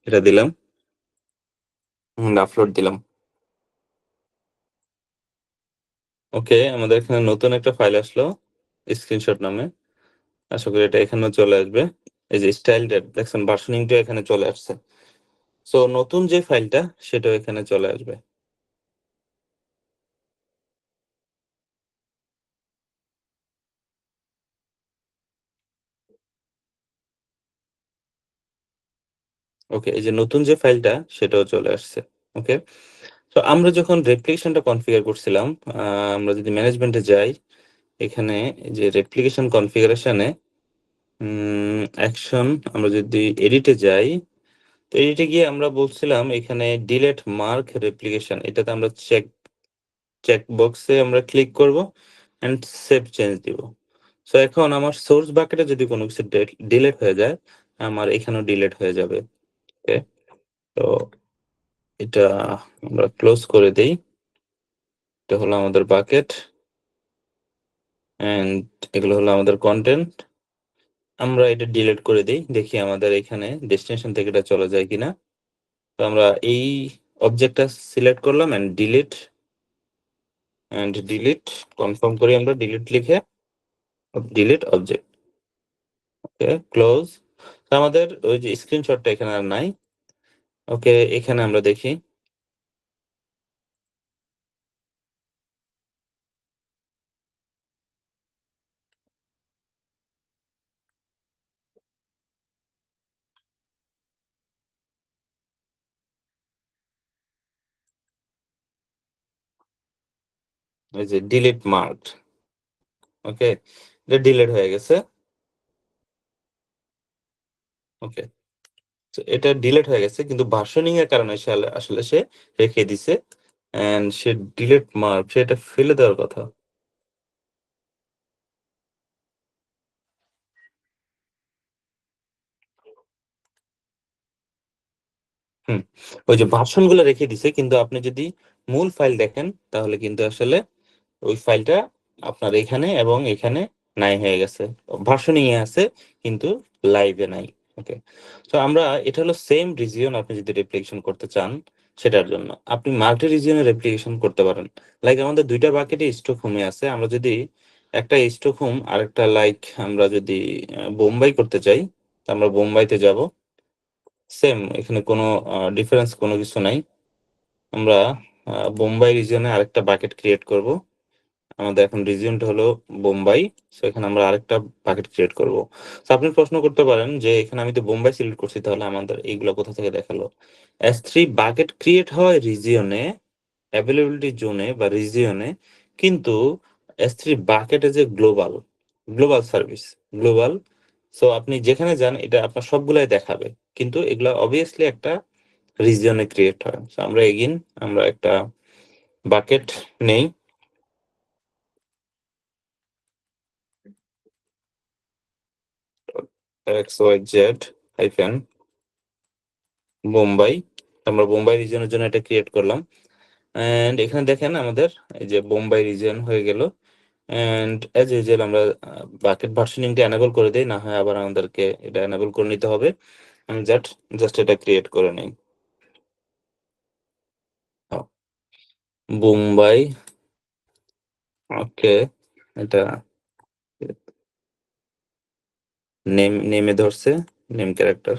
Speaker 1: এটা দিলাম, আপলোড দিলাম। ওকে, আমাদের এখানে নতুন একটা ফাইল আসলো স্ক্রিনশট নামে। আশা করি এটা এখানেও চলে আসবে। এই যে স্টাইল দেখছেন, ভার্সনিংটা এখানে চলে আসছে। সো নতুন যে ফাইলটা সেটাও এখানে চলে আসবে। ওকে, এই যে নতুন যে ফাইলটা সেটাও চলে আসছে। ওকে, তো আমরা যখন রেপ্লিকেশনটা কনফিগার করছিলাম, আমরা যদি ম্যানেজমেন্টে যাই, এখানে যে রেপ্লিকেশন কনফিগারেশনে অ্যাকশন, আমরা যদি এডিটে যাই, তো এডিটে গিয়ে আমরা বলছিলাম এখানে ডিলেট মার্ক রেপ্লিকেশন, এটাতে আমরা চেক বক্সে আমরা ক্লিক করব এন্ড সেভ চেঞ্জ দিব। সো এখন আমার সোর্স বাকেটে যদি কোনো কিছু ডিলেট হয়ে যায়, আমার এখানেও ডিলেট হয়ে যাবে। ওকে, তো এটা আমরা ক্লোজ করে দেই। এটা হলো আমাদের বাকেট এন্ড এগুলো হলো আমাদের কন্টেন্ট। আমরা এটা ডিলিট করে দেই, দেখি আমাদের এখানে ডেস্টিনেশন থেকে এটা চলে যায় কিনা। তো আমরা এই অবজেক্টটা সিলেক্ট করলাম এন্ড ডিলিট কনফার্ম করি আমরা, ডিলিট লিখে ডিলিট অবজেক্ট। ওকে, ক্লোজ। আমাদের ওই যে স্ক্রিনশটটা এখানে আর নাই। ওকে, এখানে আমরা দেখি ওই যে ডিলিট মার্ক। ওকে, এটা ডিলিট হয়ে গেছে। ওকে, তো এটা ডিলিট হয়ে গেছে, কিন্তু ভার্সনিং এর কারণে সে আসলে সে রেখে দিছে এন্ড সে ডিলিট মার্ক, সেটা ফেলে দেওয়ার কথা। হুম, ওই যে ভার্সন গুলো রেখে দিছে, কিন্তু আপনি যদি মূল ফাইল দেখেন তাহলে কিন্তু আসলে ওই ফাইলটা আপনার এখানে এবং এখানে নাই হয়ে গেছে, ভার্সনিং এ আছে কিন্তু লাইভে নাই। ওকে, তো আমরা এটা হলো সেম রিজিয়ন, আপনি যদি রেপ্লিকেশন করতে চান সেটার জন্য আপনি মাল্টি রিজিয়নে রেপ্লিকেশন করতে পারেন। লাইক আমাদের দুইটা বাকেটে স্টকহোমে আছে, আমরা যদি একটা স্টকহোম আরেকটা লাইক আমরা যদি বোম্বাই করতে চাই, তো আমরা বোম্বাইতে যাব। সেম, এখানে কোনো ডিফারেন্স কোনো কিছু নাই। আমরা বোম্বাই রিজিয়নে আরেকটা বাকেট ক্রিয়েট করব। আমাদের এখন রিজিয়নটা হলো বোম্বাই। সো এখানে আমরা আরেকটা বাকেট ক্রিয়েট করব। তো আপনি প্রশ্ন করতে পারেন যে এখানে আমি তো বোম্বাই সিলেক্ট করছি, তাহলে আমাদের এইগুলো কোথা থেকে দেখালো? S3 বাকেট ক্রিয়েট হয় রিজিয়নে, অ্যাভেলেবিলিটি জোনে বা রিজিয়নে, কিন্তু S3 বাকেটে যে global global service, global. So আপনি যেখানে যান এটা আপনার সবগুলাই দেখাবে, কিন্তু এগুলা অবভিয়াসলি একটা রিজিয়নে ক্রিয়েট হয়। সো আমরা এগিন আমরা একটা বাকেট নেই, XYZ হাইফেন বোম্বাই, আমরা বোম্বাই রিজনের জন্য এটা ক্রিয়েট করলাম। এন্ড এখানে দেখেন আমাদের এই যে বোম্বাই রিজন হয়ে গেল। এন্ড অ্যাজ ইউজুয়াল আমরা বাকেট ভার্সনিংটা এনেবল করে দিই, না হয় আবার আমাদেরকে এটা এনেবল করে নিতে হবে। আমি জাস্ট এটা ক্রিয়েট করে নিই। বোম্বাই, ওকে, এটা নেমে ধরছে, নেম ক্যারেক্টার।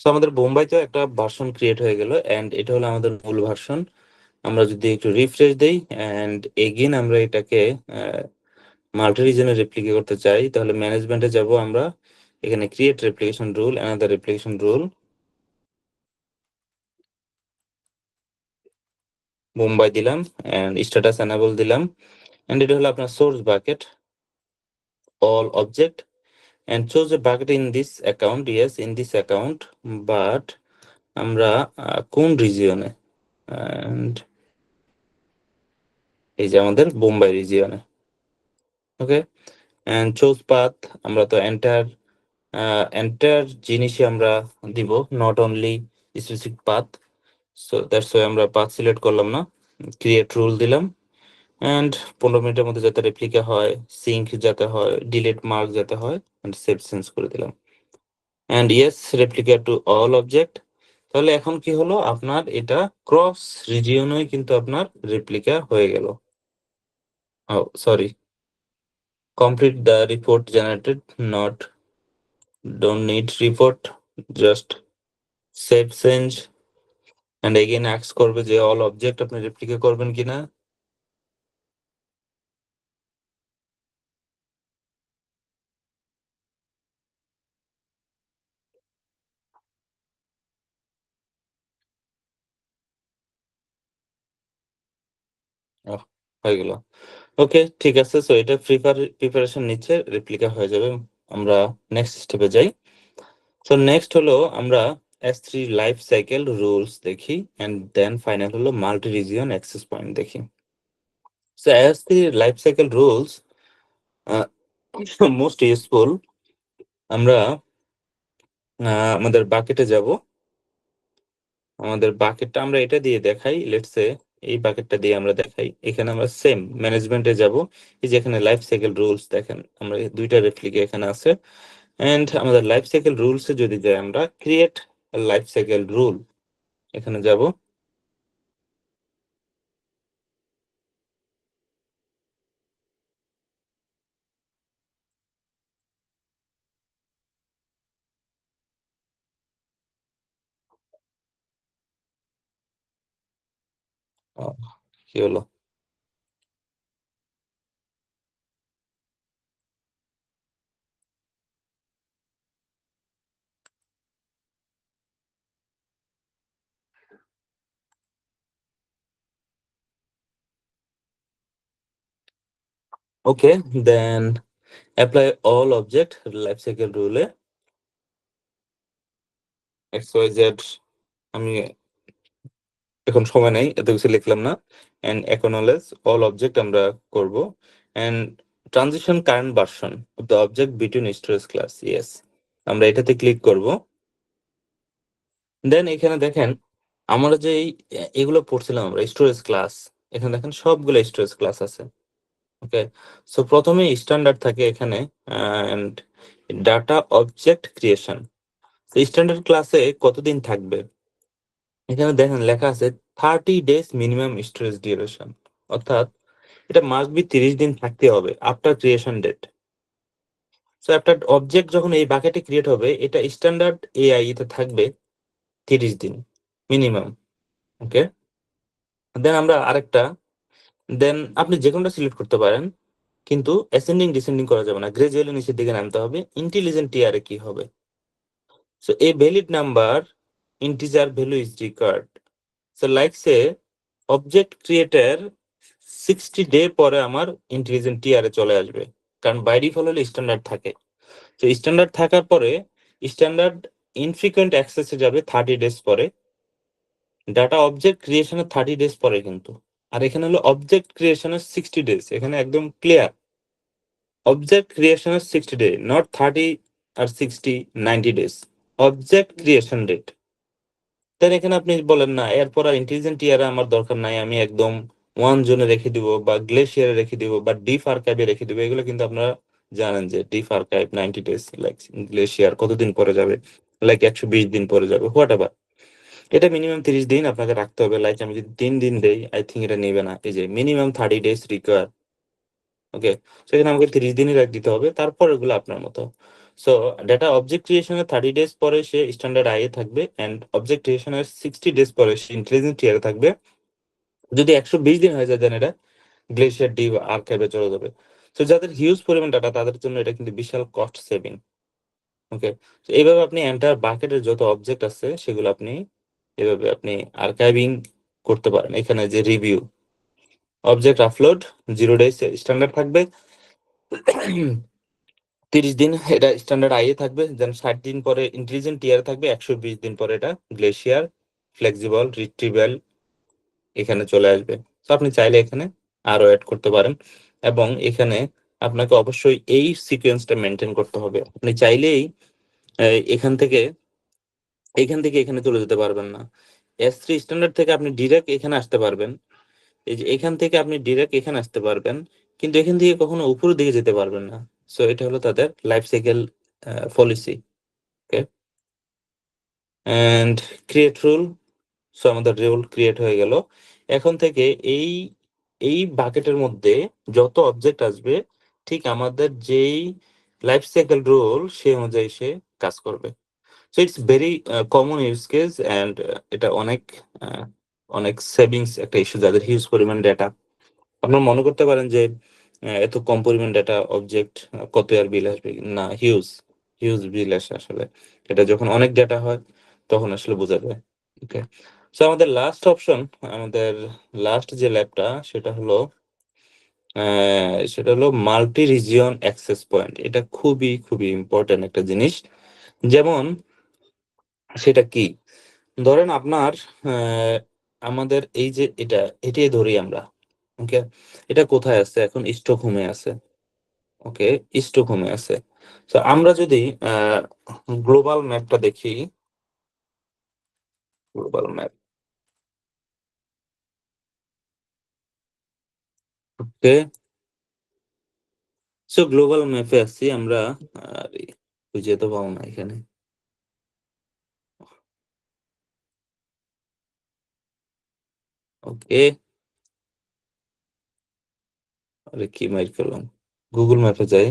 Speaker 1: সো আমাদের বোম্বাইতেও একটা ভার্সন ক্রিয়েট হয়ে গেল, এন্ড এটা হলো আমাদের মূল ভার্সন। আমরা যদি একটু রিফ্রেশ দেই এন্ড এগেইন আমরা এটাকে মাল্টি রিজনে রেপ্লিকা করতে চাই, তাহলে ম্যানেজমেন্টে যাব আমরা, এখানে create replication rule, another replication rule, Bombay দিলাম এন্ড স্ট্যাটাস এনেবল দিলাম। এন্ড এটা হলো আপনার source bucket, all object, and choose a bucket in this account, yes in this account, but আমরা কোন রিজিয়নে, এন্ড এই যে আমাদের বোম্বাই রিজিয়নে। ওকে, এন্ড চুজ পাথ, আমরা তো এন্টার জিনিসই আমরা দিব, not only specific path. So that's why আমরা পাথ সিলেক্ট করলাম না, ক্রিয়েট রুল দিলাম। এন্ড 15 মিনিটের মধ্যে যাতে রেপ্লিকা হয়, সিঙ্ক যাতে হয়, ডিলিট মার্ক যাতে হয়, এন্ড সেভ চেঞ্জ করে দিলাম। And yes replica to all object. তাহলে এখন কি হলো, আপনার এটা ক্রস রিজিয়নই কিন্তু আপনার রেপ্লিকা হয়ে গেল। Oh sorry, complete the report generated, not, don't need report, just save change, and again ask করবে যে all object আপনি রেপ্লিকা করবেন কিনা। হয়ে গেল। ওকে, ঠিক আছে। সো এটা প্রিপারেশন নিচ্ছে, রেপ্লিকা হয়ে যাবে। আমরা নেক্সট স্টেপে যাই। সো নেক্সট হলো আমরা S3 লাইফ সাইকেল রুলস দেখি, এন্ড দেন ফাইনাল হলো মাল্টি রিজিয়ন অ্যাক্সেস পয়েন্ট দেখি। So S3 life cycle rules most useful. আমরা আমাদের বাকেটে যাব, আমাদের বাকেটটা আমরা এটা দিয়ে দেখাই, লেটস সে এই বাকেটটা দিয়ে আমরা দেখাই। এখানে আমরা সেম ম্যানেজমেন্টে যাব, এই যে এখানে লাইফ সাইকেল রুলস দেখেন, আমরা দুইটা রেপ্লিকা এখানে আছে। এন্ড আমাদের লাইফ সাইকেল রুলসে যদি যাই, আমরা ক্রিয়েট লাইফ সাইকেল রুল এখানে যাব। কি হলো, okay, then apply all object life cycle রুলে XYZ। আমি এখন সময় নাই, এত কিছু লিখলাম না। এন্ড অ্যাকনলেজ অল অবজেক্ট আমরা করব। And transition current version of the object between storage class, yes, আমরা এটাতে ক্লিক করব। দেন এখানে দেখেন আমরা যে এগুলো পড়ছিলাম, আমরা স্টোরেজ ক্লাস, এখানে দেখেন সবগুলো স্টোরেজ ক্লাস আছে। ওকে, সো প্রথমে স্ট্যান্ডার্ড থাকে এখানে, and data object creation. Standard ক্লাসে কতদিন থাকবে, এখানে দেখেন লেখা আছে 30 ডেজ মিনিমাম স্টোরেজ ডিউরেশন, অর্থাৎ এটা মাস্ট বি 30 দিন থাকতে হবে আফটার ক্রিয়েশন ডেট। সো একটা অবজেক্ট যখন এই বাকেটে ক্রিয়েট হবে, এটা স্ট্যান্ডার্ড এআই তে থাকবে 30 দিন মিনিমাম। ওকে, দেন আমরা আরেকটা, দেন আপনি যে কোনটা সিলেক্ট করতে পারেন, কিন্তু অ্যাসেন্ডিং ডিসেন্ডিং করা যাবে না, গ্রাজুয়ালি নিচের দিকে নামতে হবে। ইন্টেলিজেন্ট টিআরে কি হবে, so a valid number integer value is required. So like say object creator 60 day পরে আমার ইন্টেলিজেন্ট টিআরে চলে আসবে, কারণ বাই ডিফল্ট হলে স্ট্যান্ডার্ড থাকে। তো স্ট্যান্ডার্ড থাকার পরে স্ট্যান্ডার্ড ইনফ্রিকুয়েন্ট অ্যাক্সেসে যাবে 30 ডেজ পরে, ডাটা অবজেক্ট ক্রিয়েশনের 30 ডেজ পরে কিন্তু। আর এখানে হলো অবজেক্ট ক্রিয়েশনের 60 ডেজ, এখানে একদম ক্লিয়ার অবজেক্ট ক্রিয়েশনের 60 ডে, নট 30 আর 60-90 ডেজ অবজেক্ট ক্রিয়েশন ডেট। তাহলে এখানে আপনি বলেন না এরপর আর ইন্টেলিজেন্ট টিয়ারে আমার দরকার নাই, আমি একদম ওয়ান জোনে রেখে দিব বা গ্লেশিয়ারে রেখে দিব বা ডিপ আর্কাইভে রেখে দিব। এগুলো কিন্তু আপনারা জানেন যে deep archive 90 days, like glacier কতদিন পরে যাবে, লাইক 120 দিন পরে যাবে, হোয়াট এভার। এটা মিনিমাম 30 দিন আপনাকে রাখতে হবে। লাইক আমি যদি 3 দিন দেই, আই থিঙ্ক এটা নেবে না। এই যে মিনিমাম 30 ডেজ রিকোয়ার। ওকে, সেখানে আমাকে 30 দিনই রাখ দিতে হবে, তারপর এগুলো আপনার মতো। সো ডেটা অবজেক্ট ক্রিয়েশনের 30 ডেজ পরে সে স্ট্যান্ডার্ড আইয়ে থাকবে, অ্যান্ড অবজেক্ট ক্রিয়েশনের 60 ডেজ পরে সে ইন্টেলিজেন্ট টিয়ারে থাকবে। যদি 120 দিন হয়ে যায় দেন এটা গ্লেশিয়ার ডি আর্কাইভে চলে যাবে। তো যাদের হিউজ পরিমাণ ডাটা তাদের জন্য এটা কিন্তু বিশাল কস্ট সেভিং। ওকে, তো এইভাবে আপনি এন্টার বাকেটের যত অবজেক্ট আছে সেগুলো আপনি এভাবে আপনি আর্কাইভিং করতে পারেন। এখানে যে review object upload 0 days standard থাকবে, 30 দিন এটা স্ট্যান্ডার্ড আইয়ে থাকবে, দেন 60 দিন পরে ইন্টেলিজেন্ট টিয়ার থাকবে, 120 দিন পরে এটা গ্লেশিয়ার ফ্লেক্সিবল রিট্রিভাল এখানে চলে আসবে। তো আপনি চাইলে এখানে আরো অ্যাড করতে পারেন, এবং এখানে আপনাকে অবশ্যই এই সিকোয়েন্সটা মেনটেন করতে হবে। আপনি চাইলেই এখান থেকে এখানে চলে যেতে পারবেন না। S3 স্ট্যান্ডার্ড থেকে আপনি ডিরেক্ট এখানে আসতে পারবেন, এই যে এখান থেকে আপনি ডিরেক্ট এখানে আসতে পারবেন, কিন্তু এখান থেকে কখনো উপরের দিকে যেতে পারবেন না। সো এটা হলো তাদের life cycle policy. Okay, and create rule. So আমাদের রুল ক্রিয়েট হয়ে গেল। এখন থেকে এই এই বাকেটের মধ্যে যত অবজেক্ট আসবে ঠিক আমাদের যেই লাইফ সাইকেল রুল সেই অনুযায়ী সে কাজ করবে। So it's very common use case, and এটা অনেক অনেক সেভিংস একটা ইস্যু যাদের হিউজ পরিমাণ ডেটা। আপনারা মনে করতে পারেন যে এত কম পরিমাণ ডেটা অবজেক্ট কত আর বিল আসবে, না, হিউজ হিউজ বিল আসে আসলে। এটা যখন অনেক ডেটা হয় তখন আসলে বোঝা যায়। ওকে, সো আমাদের লাস্ট অপশন, আমাদের লাস্ট যে ল্যাবটা সেটা হলো মাল্টি রিজিয়ন অ্যাক্সেস পয়েন্ট। এটা খুবই খুবই ইম্পর্টেন্ট একটা জিনিস। যেমন সেটা কি, ধরেন আপনার আহ, আমাদের এই যে এটাই ধরি আমরা। ওকে, এটা কোথায় আছে এখন, স্টকহোমে আছে। ওকে, স্টকহোমে আছে। তো আমরা যদি গ্লোবাল ম্যাপটা দেখি, গ্লোবাল ম্যাপ। ওকে, সো গ্লোবাল ম্যাপে আছি আমরা। আরে খুঁজে তো পাবো না এখানে। ওকে, আরে কি মাইর করলাম, গুগল ম্যাপে যাই।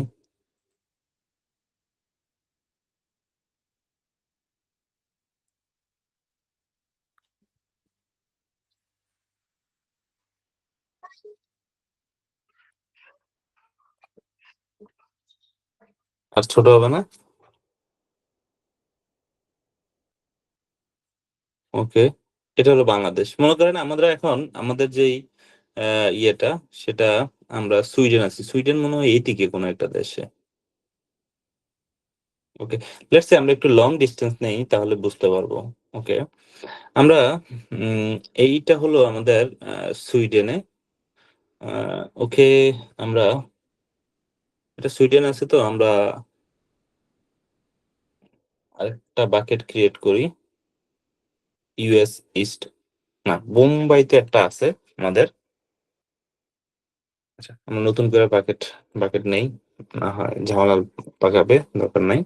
Speaker 1: আর ছোট হবে না? ওকে, এটা হলো বাংলাদেশ। মনে করেন আমরা এখন আমাদের যেই ইয়েটা, সেটা আমরা সুইডেন আছি। সুইডেন মনে হয় এইদিকে কোনো একটা দেশে। ওকে, লেটস সে আমরা একটু লং ডিস্টেন্স নেই তাহলে বুঝতে পারবো। ওকে, আমরা উম, এইটা হলো আমাদের সুইডেনে। ওকে, আমরা এটা সুইডেন আছে, তো আমরা আরেকটা বাকেট ক্রিয়েট করি। ইউএস ইস্ট, না, বোম্বাইতে একটা আছে আমাদের। আচ্ছা, আমরা নতুন করে বাকেট বাকেট নেই, না হয় ঝামেলা পাকাবে, দরকার নাই।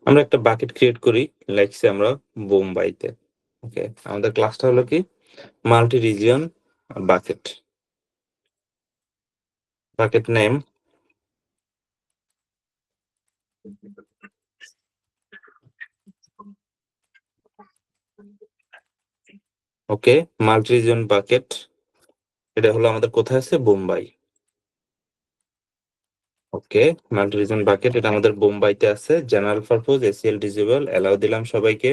Speaker 1: আমরা একটা বাকেট ক্রিয়েট করি, লাইকসে আমরা বোম্বাইতে। ওকে, আমাদের ক্লাসটা হলো কি, multi region bucket. Bucket name, okay, multi region bucket. এটা হলো আমাদের কোথায় আছে, Bombay. Okay, multi region bucket এটা আমাদের বোম্বাইতে আছে। General purpose ACL disable allow দিলাম সবাইকে।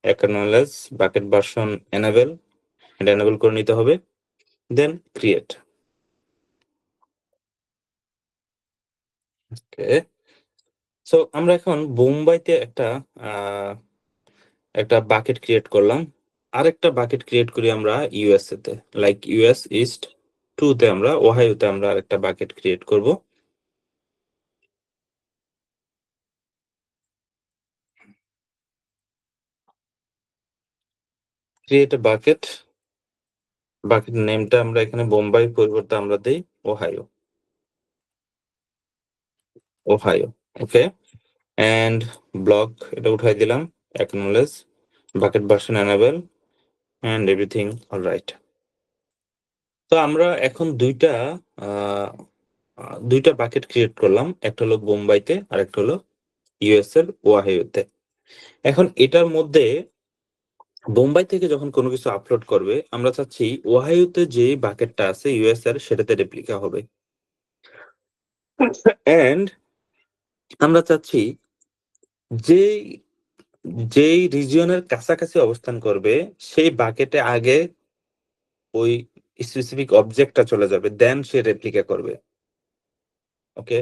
Speaker 1: অ্যাকনলেজ বাকেট ভার্সন এনেবল, এটা এনেবল করে নিতে হবে। দেন ক্রিয়েট। ওকে, সো আমরা এখন বোম্বাইতে একটা বাকেট ক্রিয়েট করলাম। আরেকটা বাকেট ক্রিয়েট করি আমরা ইউএসএ তে, লাইক ইউএস ইস্ট 2 তে আমরা ওহাইওতে আমরা আরেকটা বাকেট ক্রিয়েট করব। ক্রিয়েট এ বাকেট নেমটা আমরা এখানে বোম্বাই পরিবর্তে আমরা দেই ওহাইও। ওকে, এন্ড ব্লক এটা উঠাই দিলাম, acknowledge, bucket version enable, and everything alright. তো আমরা এখন দুইটা বাকেট ক্রিয়েট করলাম, একটা হলো বোম্বাইতে আর একটা হলো ইউএস এর ওয়াহিওতে। এখন এটার মধ্যে বোম্বাই থেকে যখন কোনো কিছু আপলোড করবে, আমরা চাচ্ছি ওহাইওতে যে বাকেটটা আছে ইউএস এর সেটাতে রেপ্লিকা হবে, এন্ড আমরা চাচ্ছি যেই যেই রিজিয়নের কাছাকাছি অবস্থান করবে সেই বাকেটে আগে ওই স্পেসিফিক অবজেক্টটা চলে যাবে, দেন সে রেপ্লিকা করবে। ওকে,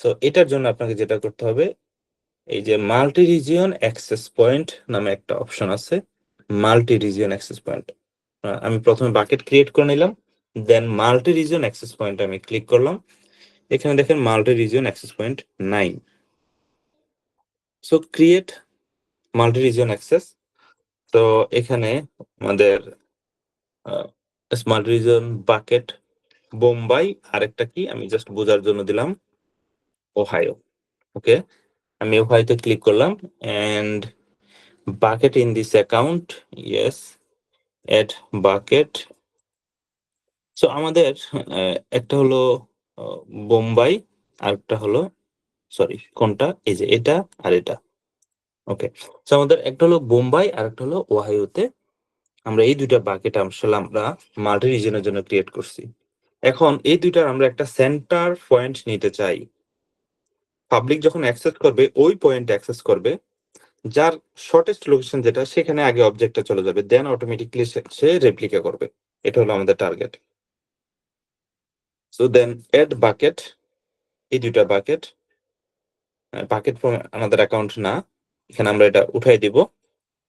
Speaker 1: সো এটার জন্য আপনাকে যেটা করতে হবে, এই যে মাল্টি রিজিয়ন অ্যাক্সেস পয়েন্ট নামে একটা অপশন আছে, মাল্টি রিজিয়ন অ্যাক্সেস পয়েন্ট। আমি প্রথমে বাকেট ক্রিয়েট করে নিলাম, দেন মাল্টি রিজিয়ন অ্যাক্সেস পয়েন্ট আমি ক্লিক করলাম। এখানে দেখেন মাল্টি রিজিয়ন অ্যাক্সেস পয়েন্ট নাই। So create multi region access. তো এখানে আমাদের মাল্টি রিজিয়ন বাকেট বোম্বাই, আরেকটা কি আমি জাস্ট বোঝার জন্য দিলাম ওহাইও। ওকে, আমি ওহাইওতে ক্লিক করলাম, and bucket in this account, yes, add bucket. So আমাদের একটা হলো বোম্বাই, আর একটা হলো, সরি কোনটা, এই যে এটা আর এটা। ওকে, সো আমাদের একটা হলো বোম্বাই আর একটা হলো ওহাইওতে। আমরা এই দুইটা বাকেট আসলে আমরা মাল্টি রিজনের জন্য ক্রিয়েট করছি। এখন এই দুইটার আমরা একটা সেন্টার পয়েন্ট নিতে চাই। পাবলিক যখন অ্যাক্সেস করবে ওই পয়েন্ট অ্যাক্সেস করবে, যার শর্টেস্ট লোকেশন যেটা সেখানে আগে অবজেক্টটা চলে যাবে, দেন অটোমেটিকলি সে রেপ্লিকা করবে। এটা হলো আমাদের target. So then add bucket, এই দুইটা বাকেট ফ্রম আমাদের অ্যাকাউন্ট না, এখানে আমরা এটা উঠাই দিব,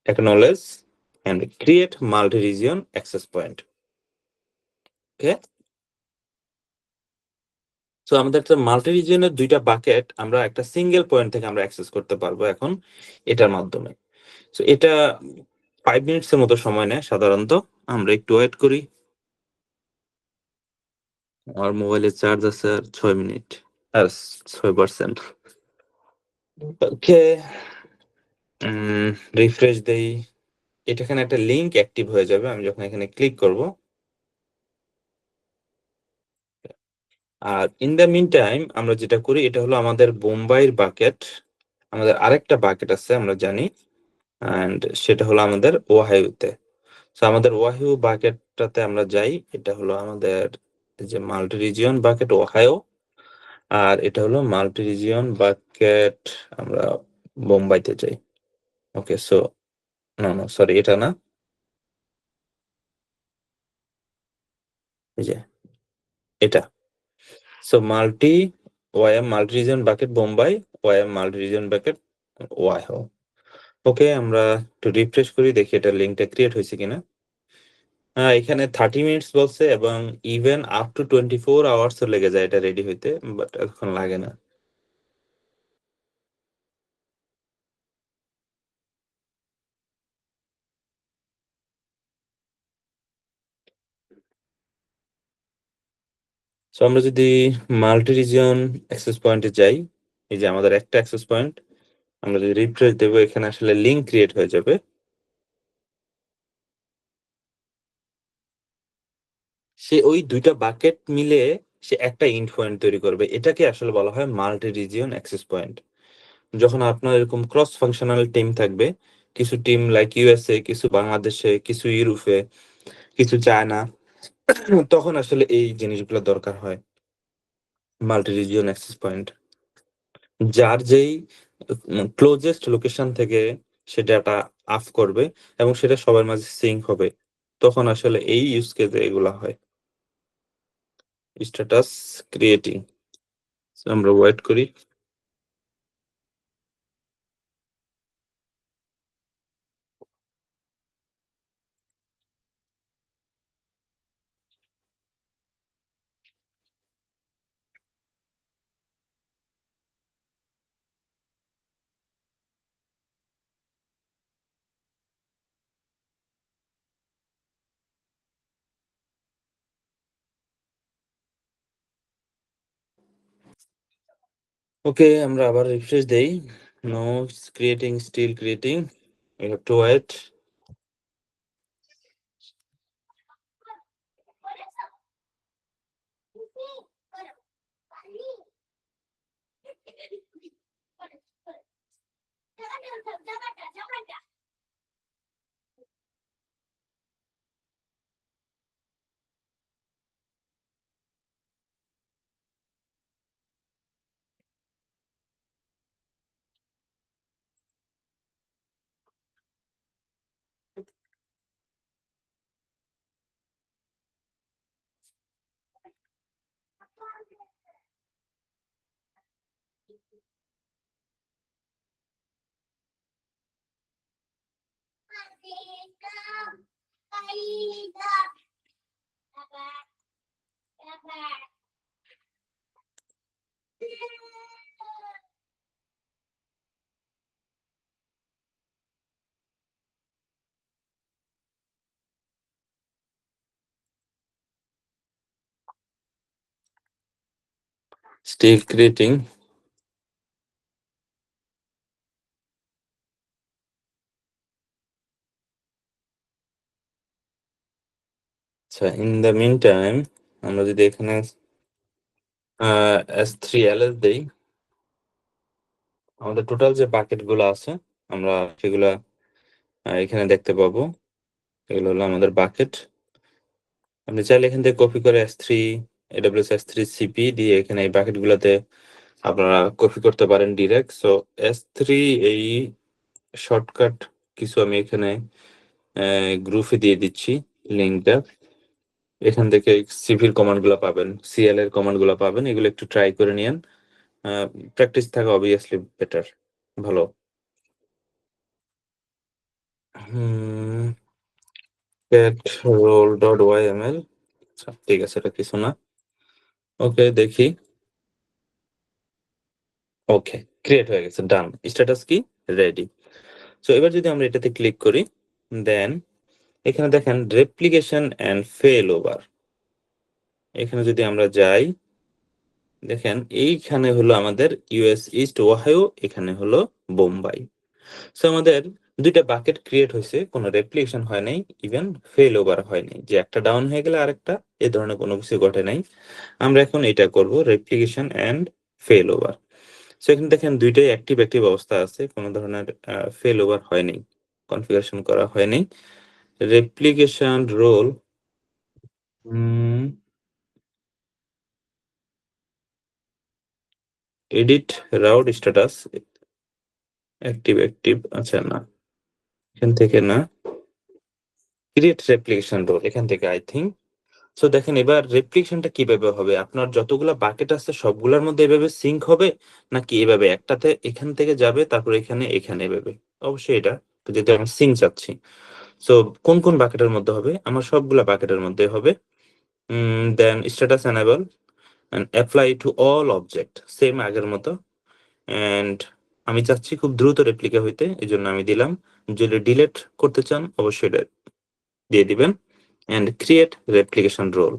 Speaker 1: acknowledge and create multi region access point. Okay, so আমাদের একটা মাল্টি রিজিয়নের দুইটা বাকেট আমরা একটা সিঙ্গেল পয়েন্ট থেকে আমরা অ্যাক্সেস করতে পারবো এখন এটার মাধ্যমে। সো এটা 5 মিনিটস এর মতো সময় নেয় সাধারণত। আমরা একটু ওয়েট করি। আমার মোবাইলে চার্জ আছে আর 6 মিনিট, আর 6%। ওকে, রিফ্রেশ দেই। এখানে একটা লিংক অ্যাক্টিভ হয়ে যাবে আমি যখন এখানে ক্লিক করব। আর ইন দ্য মিন টাইম আমরা যেটা করি, এটা হলো আমাদের বোম্বাইয়ের বাকেট। আমাদের আরেকটা বাকেট আছে আমরা জানি, এন্ড সেটা হলো আমাদের ওহাইওতে। সো আমাদের ওহাইও বাকেটটাতে আমরা যাই, এটা হলো আমাদের যে মাল্টি রিজিয়ন বাকেট ওহাইও, আর এটা হলো মাল্টি রিজিয়ন বাকেট আমরা বোম্বাইতে যাই। ওকে, সো না সরি, এটা না, এই যে এটা। So multi region bucket Bombay, multi region bucket ওয়াইহো। ওকে, আমরা একটু রিফ্রেশ করি, দেখি এটা লিঙ্কটা ক্রিয়েট হয়েছে কিনা। হ্যাঁ, এখানে 30 মিনিটস বলছে, এবং ইভেন আপ টু 24 আওয়ার্স লেগে যায় এটা রেডি হইতে, বাট এখন লাগে না। সো আমরা যদি মাল্টি রিজিয়ন অ্যাক্সেস পয়েন্টে যাই, এই যে আমাদের একটা অ্যাক্সেস পয়েন্ট, আমরা যদি রিফ্রেশ দেবো এখানে আসলে লিঙ্ক ক্রিয়েট হয়ে যাবে। সে ওই দুইটা বাকেট মিলে সে একটা ইন্ট পয়েন্ট তৈরি করবে, এটাকে আসলে বলা হয় মাল্টি রিজিয়ন অ্যাক্সেস পয়েন্ট। যখন আপনার এরকম ক্রস ফাংশনাল টিম থাকবে, কিছু টিম লাইক ইউএসএ, কিছু বাংলাদেশে, কিছু ইউরোপে, কিছু চায়না, তখন আসলে এই জিনিসগুলো দরকার হয়, মাল্টি রিজিয়ন অ্যাক্সেস পয়েন্ট, যার যেই ক্লোজেস্ট লোকেশন থেকে সে ডাটা আপ করবে এবং সেটা সবার মাঝে সিঙ্ক হবে, তখন আসলে এই ইউজ কেসে এগুলা হয়। স্ট্যাটাস ক্রিয়েটিং, আমরা ওয়েট করি। ওকে, আমরা আবার রিফ্রেশ দেই। No, creating, still creating. We have to wait. Still creating. আচ্ছা, in the meantime, আমরা যদি এখানে S3 ls দেই, আমাদের টোটাল যে বাকেট গুলো আছে আমরা সেগুলা এখানে দেখতে পাবো। এগুলো হলো আমাদের বাকেট। আপনি চাইলে এখান থেকে কপি করে S3 AWS S3 CP দিয়ে এখানে এই বাকেট গুলোতে আপনারা কপি করতে পারেন ডিরেক্ট। সো S3 এই শর্টকাট কিছু আমি এখানে গ্রুপে দিয়ে দিচ্ছি লিঙ্কটা। এখান থেকে সিভির কমান্ড গুলো পাবেন, সিএল এর কমান্ড গুলো পাবেন, এগুলো একটু ট্রাই করে নিন। প্র্যাকটিস থাকা অবভিয়াসলি বেটার, ভালো। get role.yml, আচ্ছা ঠিক আছে, এটা কিছু না। ওকে, দেখি। ওকে, ক্রিয়েট হয়ে গেছে, ডান। স্ট্যাটাস কি? রেডি। সো এবার যদি আমরা এটাতে ক্লিক করি, দেন এখানে দেখেন রেপ্লিকেশন এন্ড ফেল ওভার। এখানে যদি আমরা যাই, দেখেন এইখানে হলো আমাদের ইউএস ইস্ট ওহাইও, এখানে হলো বোম্বাই। সো আমাদের দুইটা বাকেট ক্রিয়েট হয়েছে, কোনো রেপ্লিকেশন হয় নাই, ইভেন ফেল ওভার হয় নাই, যে একটা ডাউন হয়ে গেলে আরেকটা, এ ধরনের কোনো কিছু ঘটে নাই। আমরা এখন এটা করব, replication and fail over. So এখানে দেখেন দুইটাই অ্যাক্টিভ অ্যাক্টিভ অবস্থা আছে, কোনো ধরনের ফেল ওভার হয় নাই, কনফিগারেশন করা হয় নাই। Replication role, edit route status active active, আচ্ছা না, এখান থেকে না, ক্রিয়েট রেপ্লিকেশন রোল এখান থেকে আই থিঙ্ক। সো দেখেন এবার রেপ্লিকেশনটা কিভাবে হবে, আপনার যতগুলা বাকেট আছে সবগুলোর মধ্যে এভাবে সিঙ্ক হবে, নাকি এভাবে একটাতে এখান থেকে যাবে তারপর এখানে এখানে এভাবে? অবশ্যই এটা তো, যেহেতু আমি সিঙ্ক চাচ্ছি। সো কোন কোন বাকেটের মধ্যে হবে? আমার সবগুলা বাকেটের মধ্যে হবে। Then status enable and apply to all object, same আগের মতো। এন্ড আমি চাচ্ছি খুব দ্রুত রেপ্লিকা হইতে, এই জন্য আমি দিলাম। যদি ডিলেট করতে চান অবশ্যই এটা দিয়ে দিবেন। And create replication role,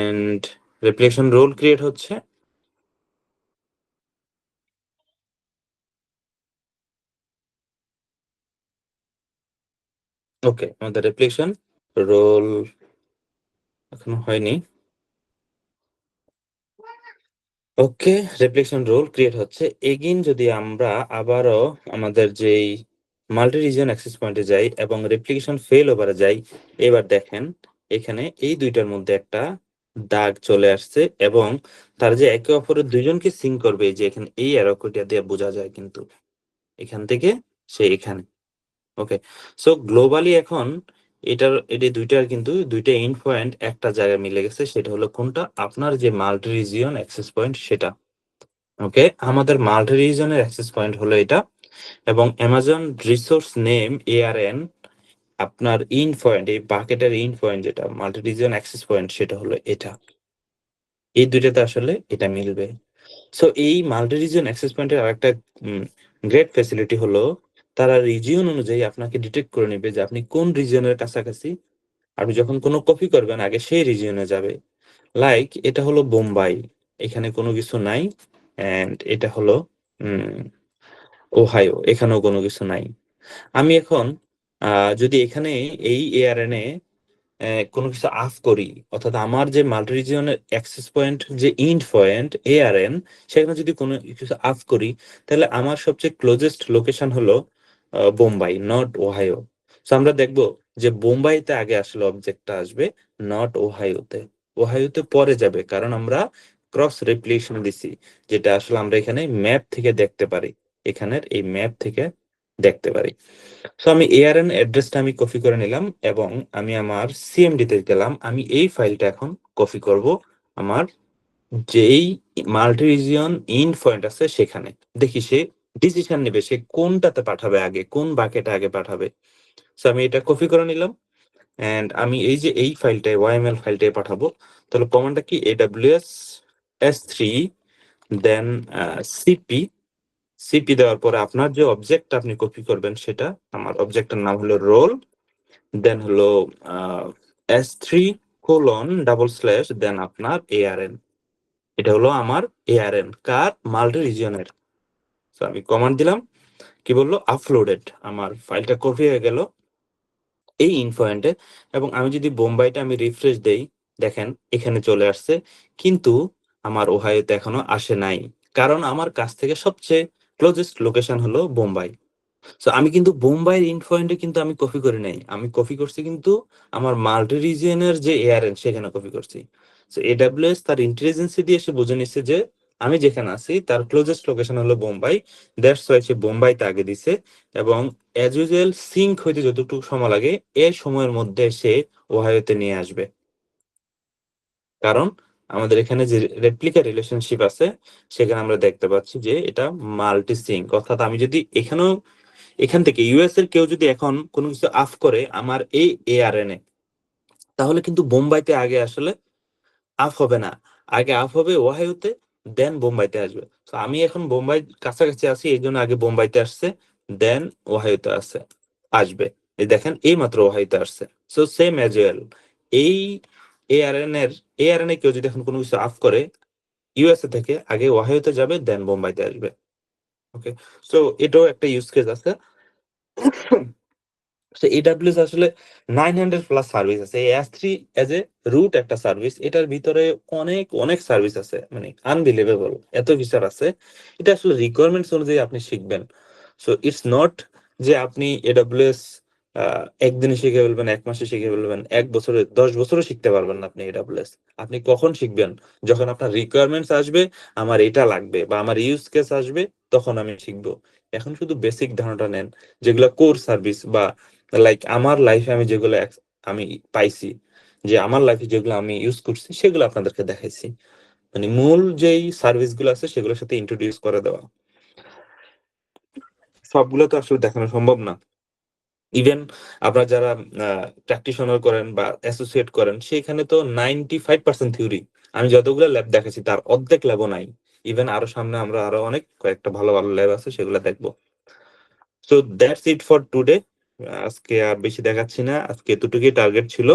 Speaker 1: and replication role create হচ্ছে। ওকে, আমাদের রেপ্লিকেশন রোল এখনো হয়নি। ওকে, রেপ্লিকেশন রোল ক্রিয়েট হচ্ছে। এগেইন যদি আমরা আবারও আমাদের যেই মাল্টি রিজিয়ন অ্যাক্সেস পয়েন্টে যাই এবং রেপ্লিকেশন ফেল ওভারে যাই, এবার দেখেন এখানে এই দুইটার মধ্যে একটা দাগ চলে আসছে, এবং তার যে একে অপরের দুইজনকে সিঙ্ক করবে, এই যে এখানে এই অ্যারোকোটা দিয়ে বোঝা যায় কিন্তু, এখান থেকে সে এখানে। ওকে, সো গ্লোবালি এখন এটি দুইটার কিন্তু দুইটা এন্ড পয়েন্ট একটা জায়গায় মিলে গেছে, সেটা হলো কোনটা? আপনার যে মাল্টি রিজিয়ন অ্যাক্সেস পয়েন্ট সেটা। ওকে, আমাদের মাল্টি রিজনের অ্যাক্সেস পয়েন্ট হলো এটা, এবং অ্যামাজন রিসোর্স নেম ARN আপনার ইন পয়েন্ট, এই বাকেটের ইন পয়েন্ট যেটা মাল্টি রিজন অ্যাক্সেস পয়েন্ট, সেটা হলো এটা। এই দুইটাতে আসলে এটা মিলবে। সো এই মাল্টি রিজন অ্যাক্সেস পয়েন্টের আরেকটা গ্রেট ফ্যাসিলিটি হলো, তারা রিজিয়ন অনুযায়ী আপনাকে ডিটেক্ট করে নেবে যে আপনি কোন রিজিয়নের কাছাকাছি। আপনি যখন কোনো কপি করবেন আগে সেই রিজিয়নে যাবে। লাইক এটা হলো বোম্বাই, এখানে কোনো কিছু নাই, এন্ড এটা হলো ওহাইও, এখানেও কোনো কিছু নাই। আমি এখন যদি এখানে এই এআরএন এ কোনো কিছু আফ করি, অর্থাৎ আমার যে মাল্টি রিজিয়নের অ্যাক্সেস পয়েন্ট যে ইন্ড পয়েন্ট এআরএন, সেখানে যদি কোনো কিছু আফ করি, তাহলে আমার সবচেয়ে ক্লোজেস্ট লোকেশন হলো বোম্বাই, নট ওহাইও। সো আমরা দেখব যে বোম্বাইতে আগে আসলে অবজেক্টটা আসবে, নট ওহাইওতে। ওহাইওতে পরে যাবে, কারণ আমরা ক্রস রেপ্লিকেশন দিছি, যেটা আসলে আমরা এখানে ম্যাপ থেকে দেখতে পারি, এখানের এই ম্যাপ থেকে দেখতে পারি। সো আমি এআরএন অ্যাড্রেসটা আমি কপি করে নিলাম এবং আমি আমার সিএমডি তে গেলাম। আমি এই ফাইলটা এখন কপি করব আমার যেই মাল্টি রিজিয়ন ইন পয়েন্ট আছে সেখানে। দেখি সে ডিসিশন নেবে সে কোনটাতে পাঠাবে, আগে কোন বাকেটে আগে পাঠাবে। সো আমি এটা কপি করে নিলাম এন্ড আমি এই যে এই ফাইলটায় ওয়াইএমএল ফাইলটায় পাঠাবো। তাহলে কমান্ডটা কি, এডব্লিউএস S3 দেন সিপি। সিপি দেওয়ার পরে আপনার যে অবজেক্ট আপনি কপি করবেন সেটা, আমার অবজেক্টের নাম হলো রোল, দেন হলো S3:// দেন আপনার এআরএন। এটা হলো আমার এআরএন কার, মাল্টি রিজিয়নের। তো আমি কমান্ড দিলাম, কি বললো, আপলোডেড। আমার ফাইলটা কপি হয়ে গেল এই ইনফয়েন্টে। এবং আমি যদি বোম্বাইটা আমি রিফ্রেশ দেই, দেখেন এখানে চলে আসছে, কিন্তু আমার ওহাইওতে এখনো আসে নাই, কারণ আমার কাছ থেকে সবচেয়ে ক্লোজেস্ট লোকেশন হলো বোম্বাই। সো আমি কিন্তু বোম্বাইয়ের ইনফয়েন্টে কিন্তু আমি কপি করি নাই, আমি কপি করছি কিন্তু আমার মাল্টি রিজিয়নের যে এআরএন সেখানে কপি করছি। সো এডব্লিউএস তার ইন্টেলিজেন্সি দিয়ে সে বুঝে নিচ্ছে যে আমি যেখানে আছি তার ক্লোজেস্ট লোকেশন হলো বোম্বাই, দ্যাটস ওয়াই সে বোম্বাইতে আগে দিছে। এবং অ্যাজ ইউজুয়াল সিঙ্ক হইতে যতটুকু সময় লাগে এই সময়ের মধ্যে সে ওহাইওতে নিয়ে আসবে, কারণ আমাদের এখানে যে রেপ্লিকা রিলেশনশিপ আছে সেখানে আমরা দেখতে পাচ্ছি যে এটা মাল্টি সিঙ্ক। অর্থাৎ আমি যদি এখানেও, এখান থেকে ইউএস এর কেউ যদি এখন কোনো কিছু আফ করে আমার এই এআরএন এ, তাহলে কিন্তু বোম্বাইতে আগে আসলে আফ হবে না, আগে আফ হবে ওহাইওতে, দেন বোম্বাইতে আসবে। তো আমি এখন বোম্বাই কাছাকাছি আছি, এই জন্য আগে বোম্বাইতে আসছে, দেন ওহাইওতে আসবে। এই দেখেন এই মাত্র ওহাইওতে আসছে। সো সেম অ্যাজ ওয়েল, এই এআরএন এ কেউ যদি এখন কোনো কিছু আফ করে ইউএসএ থেকে আগে ওহাইওতে যাবে, দেন বোম্বাইতে আসবে। ওকে, সো এটাও একটা ইউজ কেস আছে। তো এডাব্লিউএস আসলে 900 প্লাস সার্ভিস আছে। এই S3 এজ এ রুট একটা সার্ভিস, এটার ভিতরে অনেক অনেক সার্ভিস আছে, মানে আনবিলিভেবল এত ফিচার আছে। এটা আসলে রিকোয়ারমেন্টস অনুযায়ী আপনি শিখবেন। সো ইটস নট যে আপনি এডাব্লিউএস একদিনে শিখে ফেলবেন, এক মাসে শিখে ফেলবেন, এক বছরে 10 বছরও শিখতে পারবেন না আপনি এডাব্লিউএস। আপনি কখন শিখবেন, যখন আপনার রিকোয়ারমেন্টস আসবে, আমার এটা লাগবে বা আমার ইউজ কেস আসবে, তখন আমি শিখবো। এখন শুধু বেসিক ধারণাটা নেন, যেগুলো কোর সার্ভিস বা লাইক আমার লাইফে আমি যেগুলো আমি পাইছি, যে আমার লাইফে যেগুলো আমি ইউজ করছি সেগুলো আপনাদেরকে দেখাইছি। মানে মূল যেই সার্ভিস গুলো আছে সেগুলোর সাথে ইন্ট্রোডিউস করে দেওয়া। সবগুলো তো আসলে দেখানো সম্ভব না। ইভেন আপনারা যারা প্র্যাকটিশনার করেন বা অ্যাসোসিয়েট করেন, সেখানে তো 95% থিওরি। আমি যতগুলো ল্যাব দেখেছি তার অর্ধেক ল্যাবও নাই। ইভেন আরো সামনে আমরা আরো অনেক কয়েকটা ভালো ভালো ল্যাব আছে, সেগুলো দেখবো। So that's it for today. আজকে আর বেশি দেখাচ্ছি না, আজকে এতটুকুই টার্গেট ছিল।